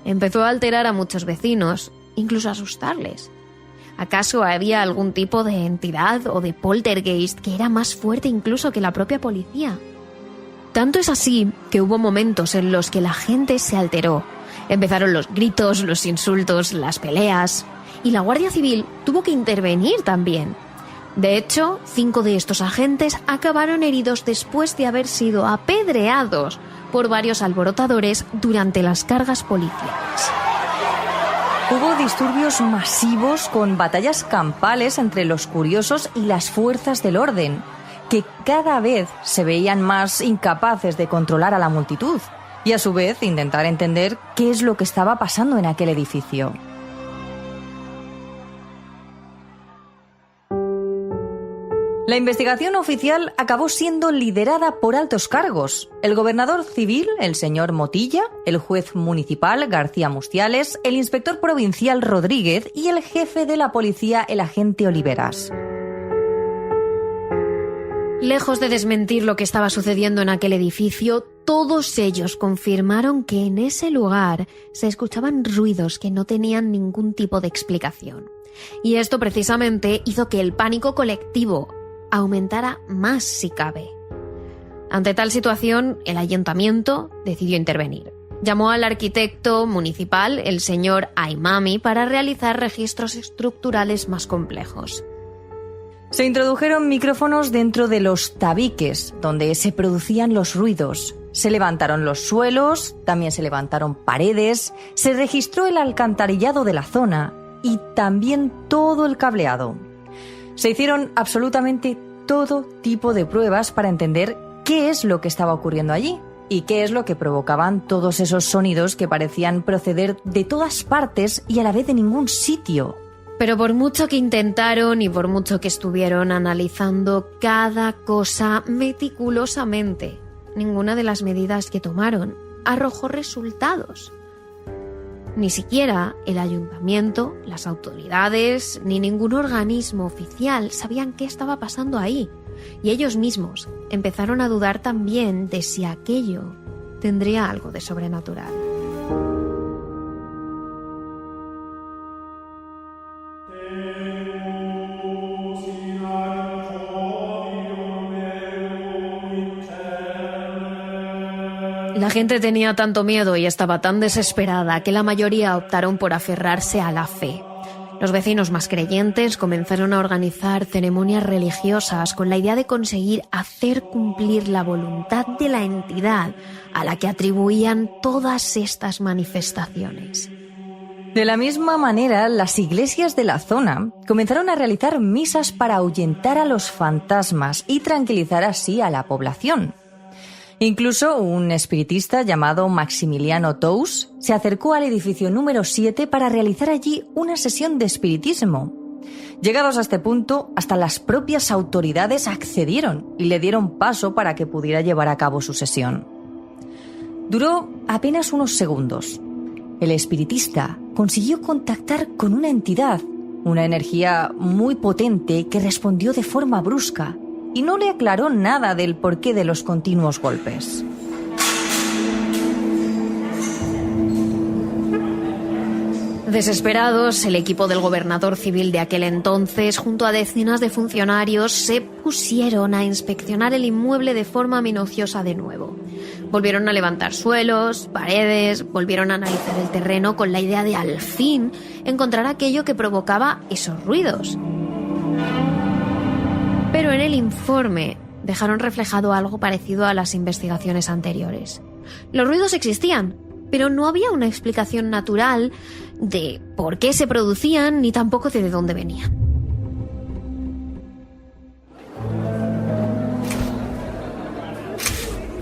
empezó a alterar a muchos vecinos, incluso a asustarles. ¿Acaso había algún tipo de entidad o de poltergeist que era más fuerte incluso que la propia policía? Tanto es así que hubo momentos en los que la gente se alteró. Empezaron los gritos, los insultos, las peleas, y la Guardia Civil tuvo que intervenir también. De hecho, 5 de estos agentes acabaron heridos después de haber sido apedreados por varios alborotadores durante las cargas policiales. Hubo disturbios masivos con batallas campales entre los curiosos y las fuerzas del orden, que cada vez se veían más incapaces de controlar a la multitud y a su vez intentar entender qué es lo que estaba pasando en aquel edificio. La investigación oficial acabó siendo liderada por altos cargos. El gobernador civil, el señor Motilla, el juez municipal, García Mustiales, el inspector provincial Rodríguez y el jefe de la policía, el agente Oliveras. Lejos de desmentir lo que estaba sucediendo en aquel edificio, todos ellos confirmaron que en ese lugar se escuchaban ruidos que no tenían ningún tipo de explicación. Y esto precisamente hizo que el pánico colectivo aumentara más si cabe. Ante tal situación, el ayuntamiento decidió intervenir. Llamó al arquitecto municipal, el señor Aimami, para realizar registros estructurales más complejos. Se introdujeron micrófonos dentro de los tabiques, donde se producían los ruidos. Se levantaron los suelos, también se levantaron paredes, se registró el alcantarillado de la zona y también todo el cableado. Se hicieron absolutamente todo tipo de pruebas para entender qué es lo que estaba ocurriendo allí y qué es lo que provocaban todos esos sonidos que parecían proceder de todas partes y a la vez de ningún sitio. Pero por mucho que intentaron y por mucho que estuvieron analizando cada cosa meticulosamente, ninguna de las medidas que tomaron arrojó resultados. Ni siquiera el ayuntamiento, las autoridades, ni ningún organismo oficial sabían qué estaba pasando ahí. Y ellos mismos empezaron a dudar también de si aquello tendría algo de sobrenatural. La gente tenía tanto miedo y estaba tan desesperada que la mayoría optaron por aferrarse a la fe. Los vecinos más creyentes comenzaron a organizar ceremonias religiosas con la idea de conseguir hacer cumplir la voluntad de la entidad a la que atribuían todas estas manifestaciones. De la misma manera, las iglesias de la zona comenzaron a realizar misas para ahuyentar a los fantasmas y tranquilizar así a la población. Incluso un espiritista llamado Maximiliano Tous se acercó al edificio número 7 para realizar allí una sesión de espiritismo. Llegados a este punto, hasta las propias autoridades accedieron y le dieron paso para que pudiera llevar a cabo su sesión. Duró apenas unos segundos. El espiritista consiguió contactar con una entidad, una energía muy potente que respondió de forma brusca, y no le aclaró nada del porqué de los continuos golpes. Desesperados, el equipo del gobernador civil de aquel entonces, junto a decenas de funcionarios, se pusieron a inspeccionar el inmueble de forma minuciosa de nuevo. Volvieron a levantar suelos, paredes, volvieron a analizar el terreno con la idea de, al fin, encontrar aquello que provocaba esos ruidos. Pero en el informe dejaron reflejado algo parecido a las investigaciones anteriores. Los ruidos existían, pero no había una explicación natural de por qué se producían ni tampoco de dónde venían.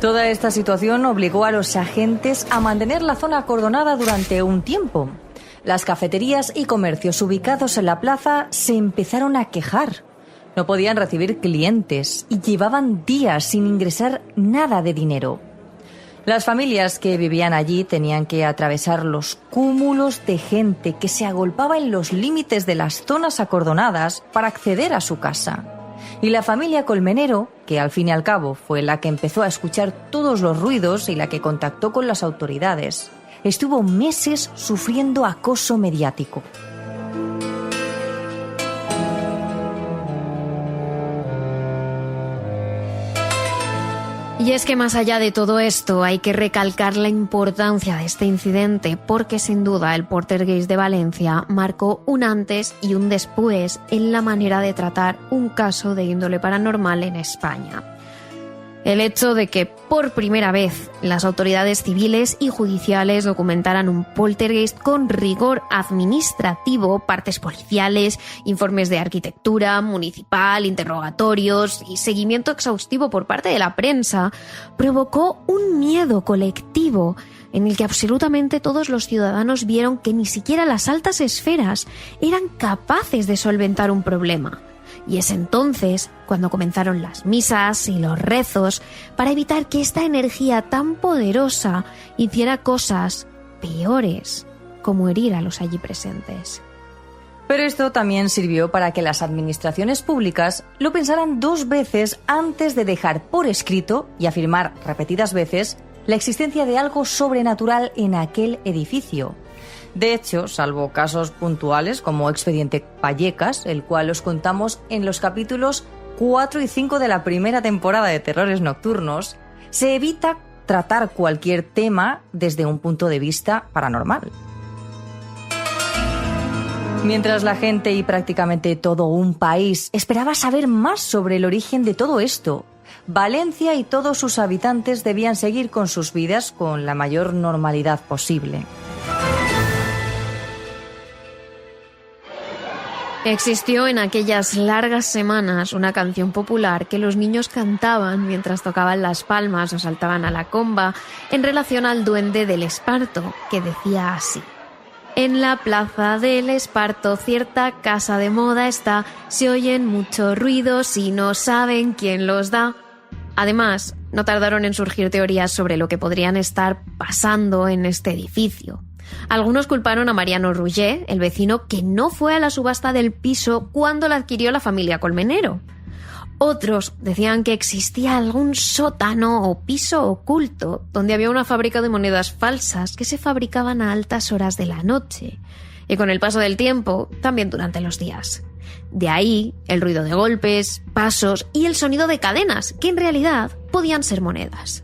Toda esta situación obligó a los agentes a mantener la zona acordonada durante un tiempo. Las cafeterías y comercios ubicados en la plaza se empezaron a quejar. No podían recibir clientes y llevaban días sin ingresar nada de dinero. Las familias que vivían allí tenían que atravesar los cúmulos de gente que se agolpaba en los límites de las zonas acordonadas para acceder a su casa. Y la familia Colmenero, que al fin y al cabo fue la que empezó a escuchar todos los ruidos y la que contactó con las autoridades, estuvo meses sufriendo acoso mediático. Y es que más allá de todo esto hay que recalcar la importancia de este incidente porque sin duda el Poltergeist de Valencia marcó un antes y un después en la manera de tratar un caso de índole paranormal en España. El hecho de que por primera vez las autoridades civiles y judiciales documentaran un poltergeist con rigor administrativo, partes policiales, informes de arquitectura municipal, interrogatorios y seguimiento exhaustivo por parte de la prensa, provocó un miedo colectivo en el que absolutamente todos los ciudadanos vieron que ni siquiera las altas esferas eran capaces de solventar un problema. Y es entonces cuando comenzaron las misas y los rezos para evitar que esta energía tan poderosa hiciera cosas peores, como herir a los allí presentes. Pero esto también sirvió para que las administraciones públicas lo pensaran 2 veces antes de dejar por escrito y afirmar repetidas veces la existencia de algo sobrenatural en aquel edificio. De hecho, salvo casos puntuales como Expediente Vallecas, el cual os contamos en los capítulos 4 y 5 de la primera temporada de Terrores Nocturnos, se evita tratar cualquier tema desde un punto de vista paranormal. Mientras la gente y prácticamente todo un país esperaba saber más sobre el origen de todo esto, Valencia y todos sus habitantes debían seguir con sus vidas con la mayor normalidad posible. Existió en aquellas largas semanas una canción popular que los niños cantaban mientras tocaban las palmas o saltaban a la comba en relación al duende del Esparto, que decía así: en la plaza del Esparto cierta casa de moda está, se oyen muchos ruidos y no saben quién los da. Además, no tardaron en surgir teorías sobre lo que podrían estar pasando en este edificio. Algunos culparon a Mariano Rugger, el vecino que no fue a la subasta del piso cuando la adquirió la familia Colmenero. Otros decían que existía algún sótano o piso oculto donde había una fábrica de monedas falsas que se fabricaban a altas horas de la noche y con el paso del tiempo también durante los días. De ahí el ruido de golpes, pasos y el sonido de cadenas, que en realidad podían ser monedas.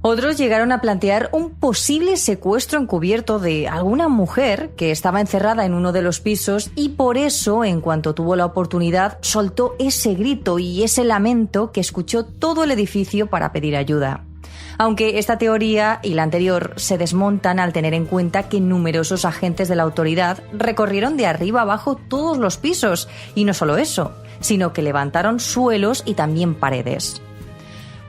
Otros llegaron a plantear un posible secuestro encubierto de alguna mujer que estaba encerrada en uno de los pisos y por eso, en cuanto tuvo la oportunidad, soltó ese grito y ese lamento que escuchó todo el edificio para pedir ayuda. Aunque esta teoría y la anterior se desmontan al tener en cuenta que numerosos agentes de la autoridad recorrieron de arriba abajo todos los pisos, y no solo eso, sino que levantaron suelos y también paredes.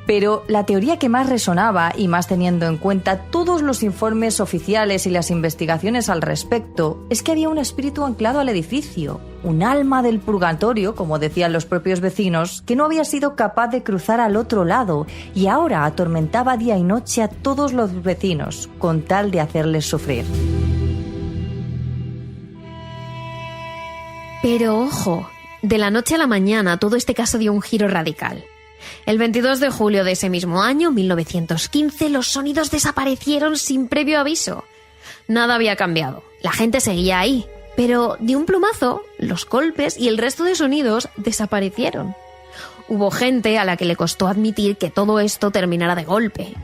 Pero la teoría que más resonaba, y más teniendo en cuenta todos los informes oficiales y las investigaciones al respecto, es que había un espíritu anclado al edificio, un alma del purgatorio, como decían los propios vecinos, que no había sido capaz de cruzar al otro lado y ahora atormentaba día y noche a todos los vecinos, con tal de hacerles sufrir. Pero ojo, de la noche a la mañana todo este caso dio un giro radical. El 22 de julio de ese mismo año, 1915, los sonidos desaparecieron sin previo aviso. Nada había cambiado, la gente seguía ahí, pero de un plumazo, los golpes y el resto de sonidos desaparecieron. Hubo gente a la que le costó admitir que todo esto terminara de golpe.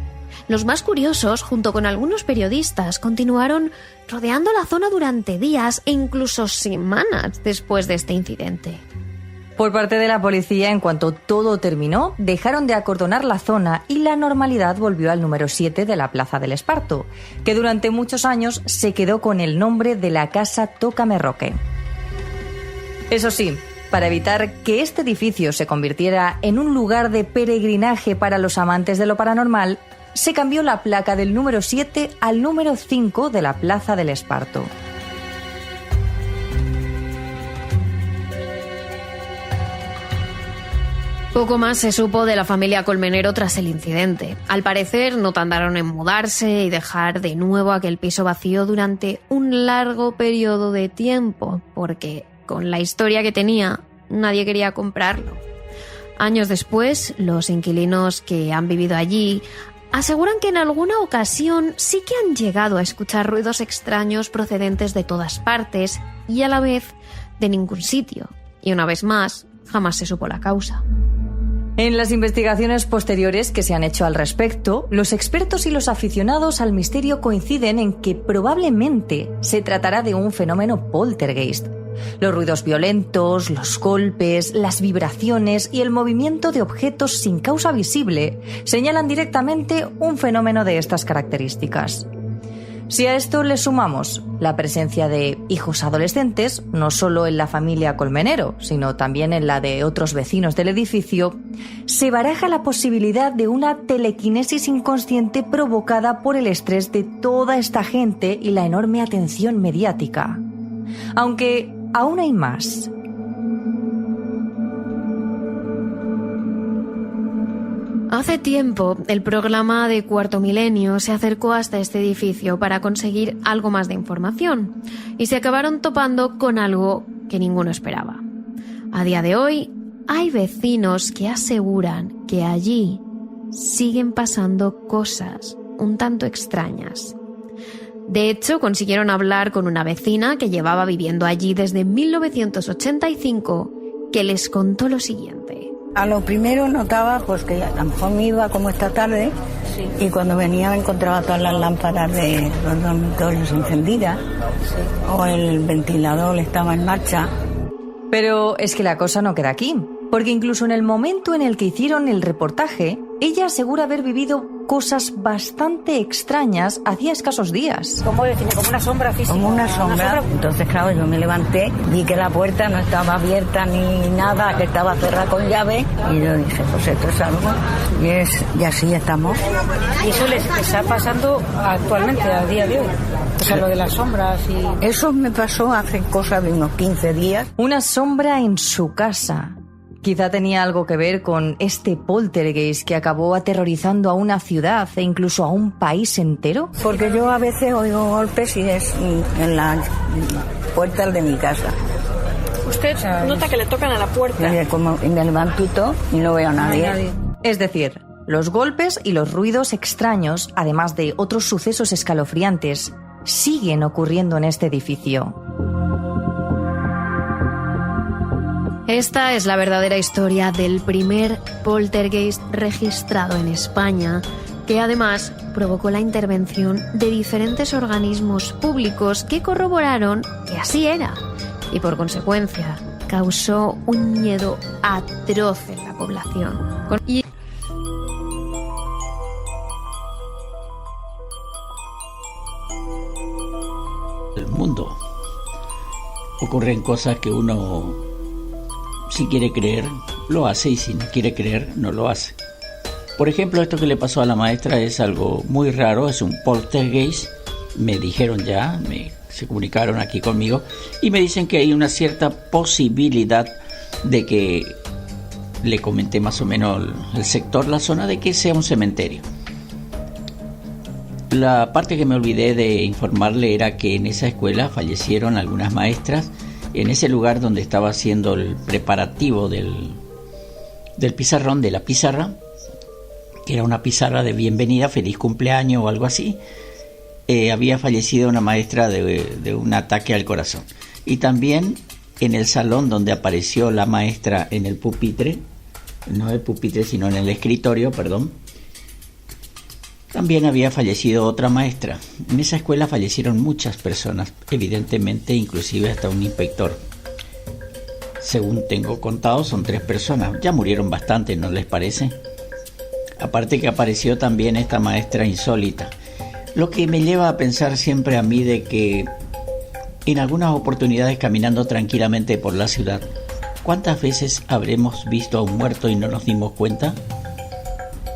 Los más curiosos, junto con algunos periodistas, continuaron rodeando la zona durante días e incluso semanas después de este incidente. Por parte de la policía, en cuanto todo terminó, dejaron de acordonar la zona y la normalidad volvió al número 7 de la Plaza del Esparto, que durante muchos años se quedó con el nombre de la Casa Tócame Roque. Eso sí, para evitar que este edificio se convirtiera en un lugar de peregrinaje para los amantes de lo paranormal, se cambió la placa del número 7 al número 5 de la Plaza del Esparto. Poco más se supo de la familia Colmenero tras el incidente. Al parecer no tardaron en mudarse y dejar de nuevo aquel piso vacío durante un largo periodo de tiempo, porque con la historia que tenía, nadie quería comprarlo. Años después, los inquilinos que han vivido allí aseguran que en alguna ocasión sí que han llegado a escuchar ruidos extraños procedentes de todas partes y a la vez de ningún sitio. Y una vez más, jamás se supo la causa. En las investigaciones posteriores que se han hecho al respecto, los expertos y los aficionados al misterio coinciden en que probablemente se tratará de un fenómeno poltergeist. Los ruidos violentos, los golpes, las vibraciones y el movimiento de objetos sin causa visible señalan directamente un fenómeno de estas características. Si a esto le sumamos la presencia de hijos adolescentes, no solo en la familia Colmenero, sino también en la de otros vecinos del edificio, se baraja la posibilidad de una telequinesis inconsciente provocada por el estrés de toda esta gente y la enorme atención mediática. Aunque aún hay más. Hace tiempo, el programa de Cuarto Milenio se acercó hasta este edificio para conseguir algo más de información y se acabaron topando con algo que ninguno esperaba. A día de hoy, hay vecinos que aseguran que allí siguen pasando cosas un tanto extrañas. De hecho, consiguieron hablar con una vecina que llevaba viviendo allí desde 1985, que les contó lo siguiente. A lo primero notaba pues que a lo mejor me iba como esta tarde, sí, y cuando venía me encontraba todas las lámparas de los dormitorios encendidas, sí, o el ventilador estaba en marcha. Pero es que la cosa no queda aquí, porque incluso en el momento en el que hicieron el reportaje, ella asegura haber vivido cosas bastante extrañas hacía escasos días. ¿Cómo define? Como una sombra física. Como una sombra. Entonces, claro, yo me levanté, vi que la puerta no estaba abierta ni nada, que estaba cerrada con llave, y yo dije, pues esto es algo, y así estamos. ¿Y eso les está pasando actualmente, a día de hoy? O sea, lo de las sombras y... Eso me pasó hace cosa de unos 15 días. Una sombra en su casa. Quizá tenía algo que ver con este poltergeist que acabó aterrorizando a una ciudad e incluso a un país entero. Porque yo a veces oigo golpes y es en las puertas de mi casa. ¿Usted nota que le tocan a la puerta? Y me levanto y todo y no veo a nadie. Es decir, los golpes y los ruidos extraños, además de otros sucesos escalofriantes, siguen ocurriendo en este edificio. Esta es la verdadera historia del primer poltergeist registrado en España, que además provocó la intervención de diferentes organismos públicos que corroboraron que así era y por consecuencia causó un miedo atroz en la población. El mundo ocurren cosas que uno, si quiere creer, lo hace, y si no quiere creer, no lo hace. Por ejemplo, esto que le pasó a la maestra es algo muy raro, es un poltergeist. Me dijeron ya, se comunicaron aquí conmigo y me dicen que hay una cierta posibilidad de que, le comenté más o menos el sector, la zona, de que sea un cementerio. La parte que me olvidé de informarle era que en esa escuela fallecieron algunas maestras, en ese lugar donde estaba haciendo el preparativo del pizarrón, de la pizarra, que era una pizarra de bienvenida, feliz cumpleaños o algo así. Había fallecido una maestra de un ataque al corazón. Y también en el salón donde apareció la maestra en el pupitre, no el pupitre sino en el escritorio, perdón, también había fallecido otra maestra. En esa escuela fallecieron muchas personas, evidentemente, inclusive hasta un inspector. Según tengo contado, son 3 personas. Ya murieron bastante, ¿no les parece? Aparte que apareció también esta maestra insólita. Lo que me lleva a pensar siempre a mí de que en algunas oportunidades, caminando tranquilamente por la ciudad, ¿cuántas veces habremos visto a un muerto y no nos dimos cuenta?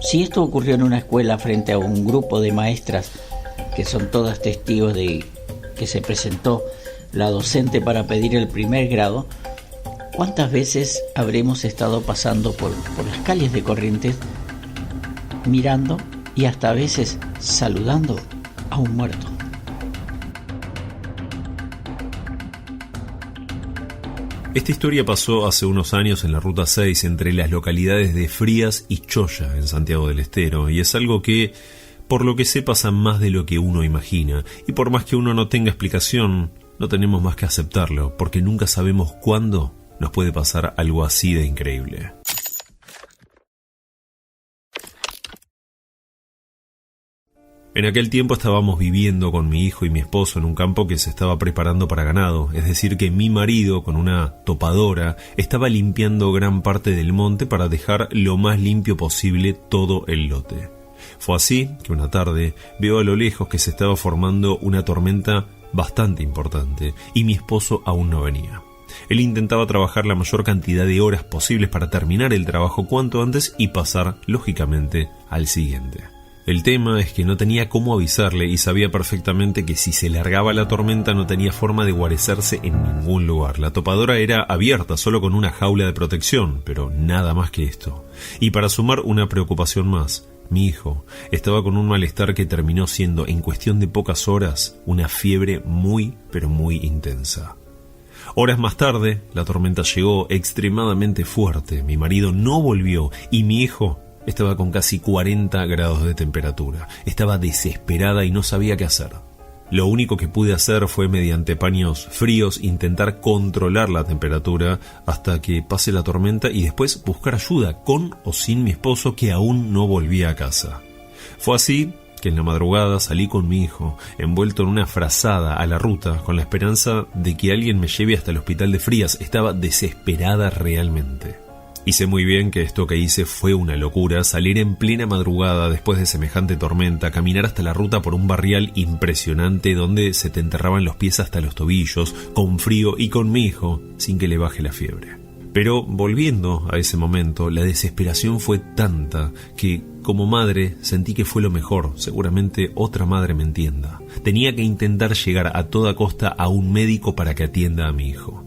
Si esto ocurrió en una escuela frente a un grupo de maestras, que son todas testigos de que se presentó la docente para pedir el primer grado, ¿cuántas veces habremos estado pasando por las calles de Corrientes, mirando y hasta a veces saludando a un muerto? Esta historia pasó hace unos años en la Ruta 6 entre las localidades de Frías y Choya, en Santiago del Estero, y es algo que, por lo que sé, pasa más de lo que uno imagina, y por más que uno no tenga explicación, no tenemos más que aceptarlo, porque nunca sabemos cuándo nos puede pasar algo así de increíble. En aquel tiempo estábamos viviendo con mi hijo y mi esposo en un campo que se estaba preparando para ganado, es decir que mi marido, con una topadora, estaba limpiando gran parte del monte para dejar lo más limpio posible todo el lote. Fue así que una tarde veo a lo lejos que se estaba formando una tormenta bastante importante y mi esposo aún no venía. Él intentaba trabajar la mayor cantidad de horas posibles para terminar el trabajo cuanto antes y pasar, lógicamente, al siguiente. El tema es que no tenía cómo avisarle y sabía perfectamente que si se largaba la tormenta no tenía forma de guarecerse en ningún lugar. La topadora era abierta, solo con una jaula de protección, pero nada más que esto. Y para sumar una preocupación más, mi hijo estaba con un malestar que terminó siendo, en cuestión de pocas horas, una fiebre muy, pero muy intensa. Horas más tarde, la tormenta llegó extremadamente fuerte, mi marido no volvió y mi hijo estaba con casi 40 grados de temperatura. Estaba desesperada y no sabía qué hacer. Lo único que pude hacer fue, mediante paños fríos, intentar controlar la temperatura hasta que pase la tormenta y después buscar ayuda, con o sin mi esposo, que aún no volvía a casa. Fue así que en la madrugada salí con mi hijo, envuelto en una frazada a la ruta, con la esperanza de que alguien me lleve hasta el hospital de Frías. Estaba desesperada realmente. Y sé muy bien que esto que hice fue una locura, salir en plena madrugada después de semejante tormenta, caminar hasta la ruta por un barrial impresionante donde se te enterraban los pies hasta los tobillos, con frío y con mi hijo, sin que le baje la fiebre. Pero volviendo a ese momento, la desesperación fue tanta que, como madre, sentí que fue lo mejor. Seguramente otra madre me entienda. Tenía que intentar llegar a toda costa a un médico para que atienda a mi hijo.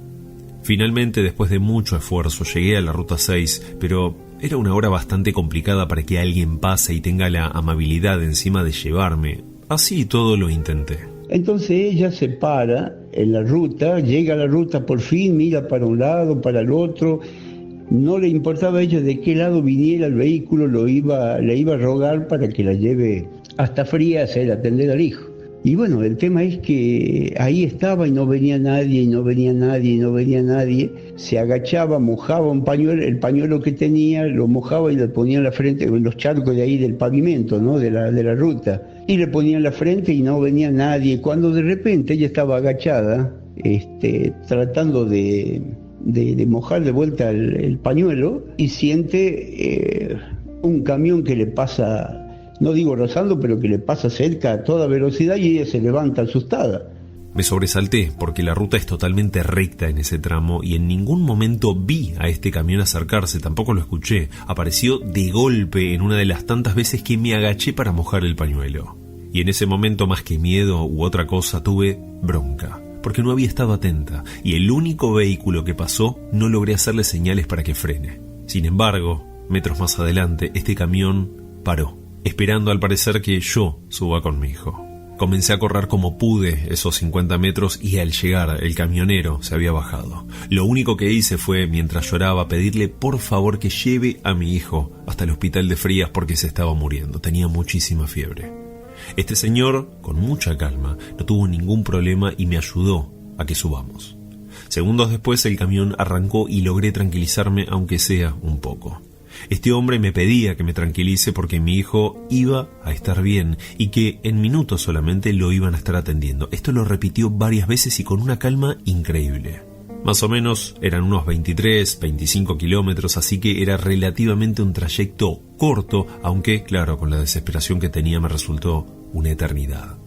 Finalmente, después de mucho esfuerzo, llegué a la ruta 6, pero era una hora bastante complicada para que alguien pase y tenga la amabilidad encima de llevarme. Así y todo lo intenté. Entonces ella se para en la ruta, llega a la ruta por fin, mira para un lado, para el otro. No le importaba a ella de qué lado viniera el vehículo, le iba a rogar para que la lleve hasta Frías a atender al hijo. Y bueno, el tema es que ahí estaba y no venía nadie, y no venía nadie, y no venía nadie. Se agachaba, mojaba un pañuelo, el pañuelo que tenía, lo mojaba y le ponía en la frente, en los charcos de ahí del pavimento, ¿no? de la ruta. Y le ponía en la frente y no venía nadie. Cuando de repente ella estaba agachada, tratando de mojar de vuelta el pañuelo, y siente un camión que le pasa, no digo rozando, pero que le pasa cerca a toda velocidad, y ella se levanta asustada. Me sobresalté porque la ruta es totalmente recta en ese tramo y en ningún momento vi a este camión acercarse, tampoco lo escuché. Apareció de golpe en una de las tantas veces que me agaché para mojar el pañuelo. Y en ese momento, más que miedo u otra cosa, tuve bronca, porque no había estado atenta y el único vehículo que pasó no logré hacerle señales para que frene. Sin embargo, metros más adelante, este camión paró, esperando al parecer que yo suba con mi hijo. Comencé a correr como pude esos 50 metros y al llegar el camionero se había bajado. Lo único que hice fue, mientras lloraba, pedirle por favor que lleve a mi hijo hasta el hospital de Frías porque se estaba muriendo, tenía muchísima fiebre. Este señor, con mucha calma, no tuvo ningún problema y me ayudó a que subamos. Segundos después el camión arrancó y logré tranquilizarme, aunque sea un poco. Este hombre me pedía que me tranquilice porque mi hijo iba a estar bien y que en minutos solamente lo iban a estar atendiendo. Esto lo repitió varias veces y con una calma increíble. Más o menos eran unos 23, 25 kilómetros, así que era relativamente un trayecto corto, aunque, claro, con la desesperación que tenía me resultó una eternidad.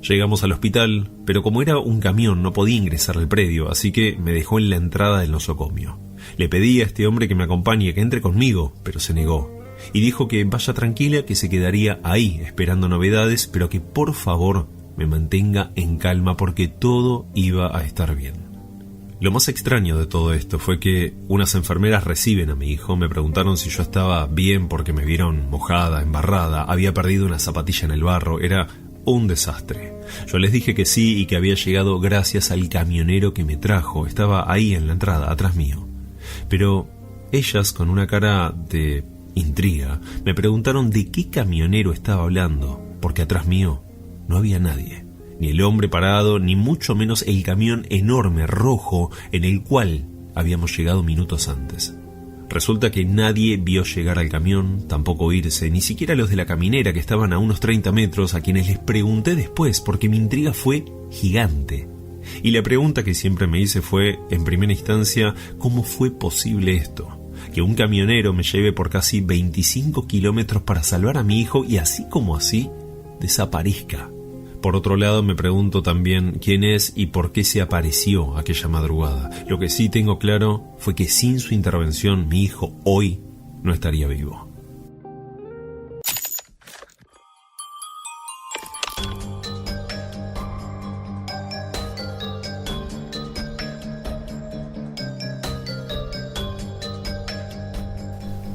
Llegamos al hospital, pero como era un camión no podía ingresar al predio, así que me dejó en la entrada del nosocomio. Le pedí a este hombre que me acompañe, que entre conmigo, pero se negó. Y dijo que vaya tranquila, que se quedaría ahí esperando novedades, pero que por favor me mantenga en calma porque todo iba a estar bien. Lo más extraño de todo esto fue que unas enfermeras reciben a mi hijo, me preguntaron si yo estaba bien porque me vieron mojada, embarrada, había perdido una zapatilla en el barro, era un desastre. Yo les dije que sí y que había llegado gracias al camionero que me trajo, estaba ahí en la entrada, atrás mío. Pero ellas, con una cara de intriga, me preguntaron de qué camionero estaba hablando, porque atrás mío no había nadie, ni el hombre parado, ni mucho menos el camión enorme rojo en el cual habíamos llegado minutos antes. Resulta que nadie vio llegar al camión, tampoco irse, ni siquiera los de la caminera que estaban a unos 30 metros, a quienes les pregunté después, porque mi intriga fue gigante. Y la pregunta que siempre me hice fue, en primera instancia, ¿cómo fue posible esto? Que un camionero me lleve por casi 25 kilómetros para salvar a mi hijo y así como así, desaparezca. Por otro lado, me pregunto también quién es y por qué se apareció aquella madrugada. Lo que sí tengo claro fue que sin su intervención mi hijo hoy no estaría vivo.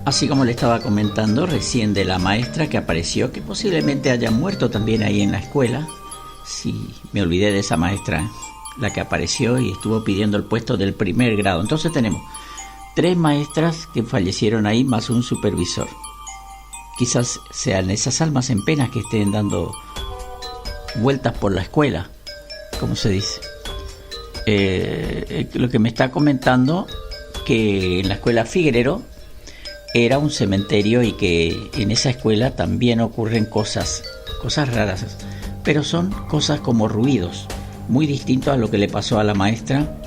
Así como le estaba comentando recién de la maestra que apareció, que posiblemente haya muerto también ahí en la escuela. Sí, me olvidé de esa maestra, la que apareció y estuvo pidiendo el puesto del primer grado. Entonces tenemos 3 maestras que fallecieron ahí, más un supervisor. Quizás sean esas almas en pena que estén dando vueltas por la escuela, como se dice. Lo que me está comentando, que en la escuela Figuerero era un cementerio y que en esa escuela también ocurren cosas raras, pero son cosas como ruidos, muy distintos a lo que le pasó a la maestra,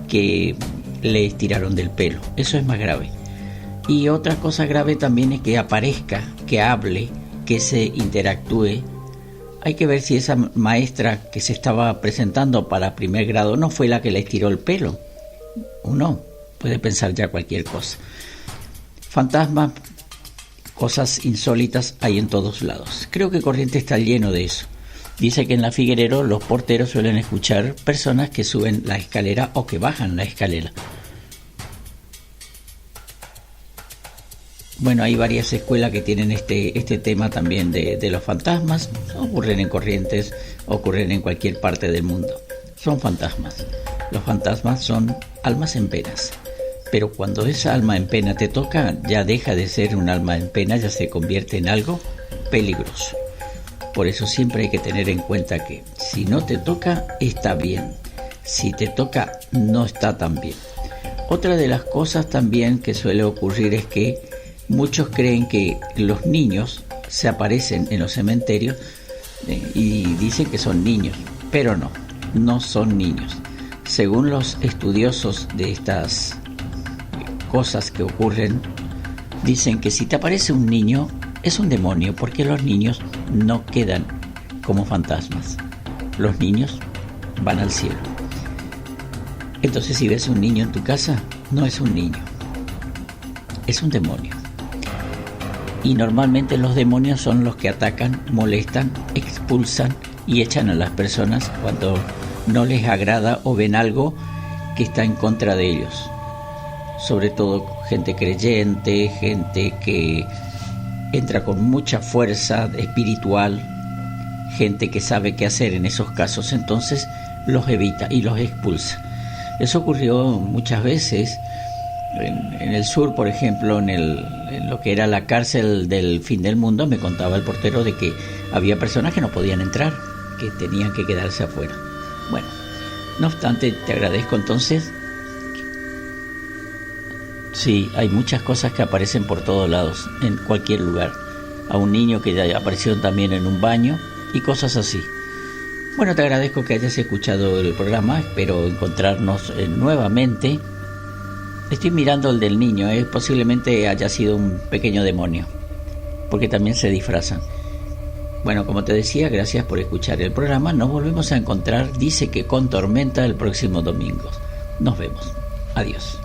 que le estiraron del pelo. Eso es más grave. Y otra cosa grave también es que aparezca, que hable, que se interactúe. Hay que ver si esa maestra que se estaba presentando para primer grado no fue la que le estiró el pelo. Uno puede pensar ya cualquier cosa. Fantasmas, cosas insólitas hay en todos lados. Creo que Corrientes está lleno de eso. Dice que en la Figuerero los porteros suelen escuchar personas que suben la escalera o que bajan la escalera. Bueno, hay varias escuelas que tienen este tema también de los fantasmas. Ocurren en Corrientes, ocurren en cualquier parte del mundo. Son fantasmas. Los fantasmas son almas en penas. Pero cuando esa alma en pena te toca, ya deja de ser un alma en pena, ya se convierte en algo peligroso. Por eso siempre hay que tener en cuenta que si no te toca, está bien. Si te toca, no está tan bien. Otra de las cosas también que suele ocurrir es que muchos creen que los niños se aparecen en los cementerios y dicen que son niños, pero no son niños. Según los estudiosos de estas cosas que ocurren, dicen que si te aparece un niño es un demonio, porque los niños no quedan como fantasmas. Los niños van al cielo. Entonces, si ves un niño en tu casa, no es un niño, es un demonio. Y normalmente los demonios son los que atacan, molestan, expulsan y echan a las personas cuando no les agrada o ven algo que está en contra de ellos. Sobre todo gente creyente, gente que entra con mucha fuerza espiritual, gente que sabe qué hacer en esos casos, entonces los evita y los expulsa. Eso ocurrió muchas veces en el sur, por ejemplo, en lo que era la cárcel del fin del mundo. Me contaba el portero de que había personas que no podían entrar, que tenían que quedarse afuera. Bueno, no obstante, te agradezco entonces. Sí, hay muchas cosas que aparecen por todos lados, en cualquier lugar. A un niño que ya apareció también en un baño y cosas así. Bueno, te agradezco que hayas escuchado el programa. Espero encontrarnos nuevamente. Estoy mirando el del niño, posiblemente haya sido un pequeño demonio, porque también se disfrazan. Bueno, como te decía, gracias por escuchar el programa. Nos volvemos a encontrar, dice que con tormenta, el próximo domingo. Nos vemos. Adiós.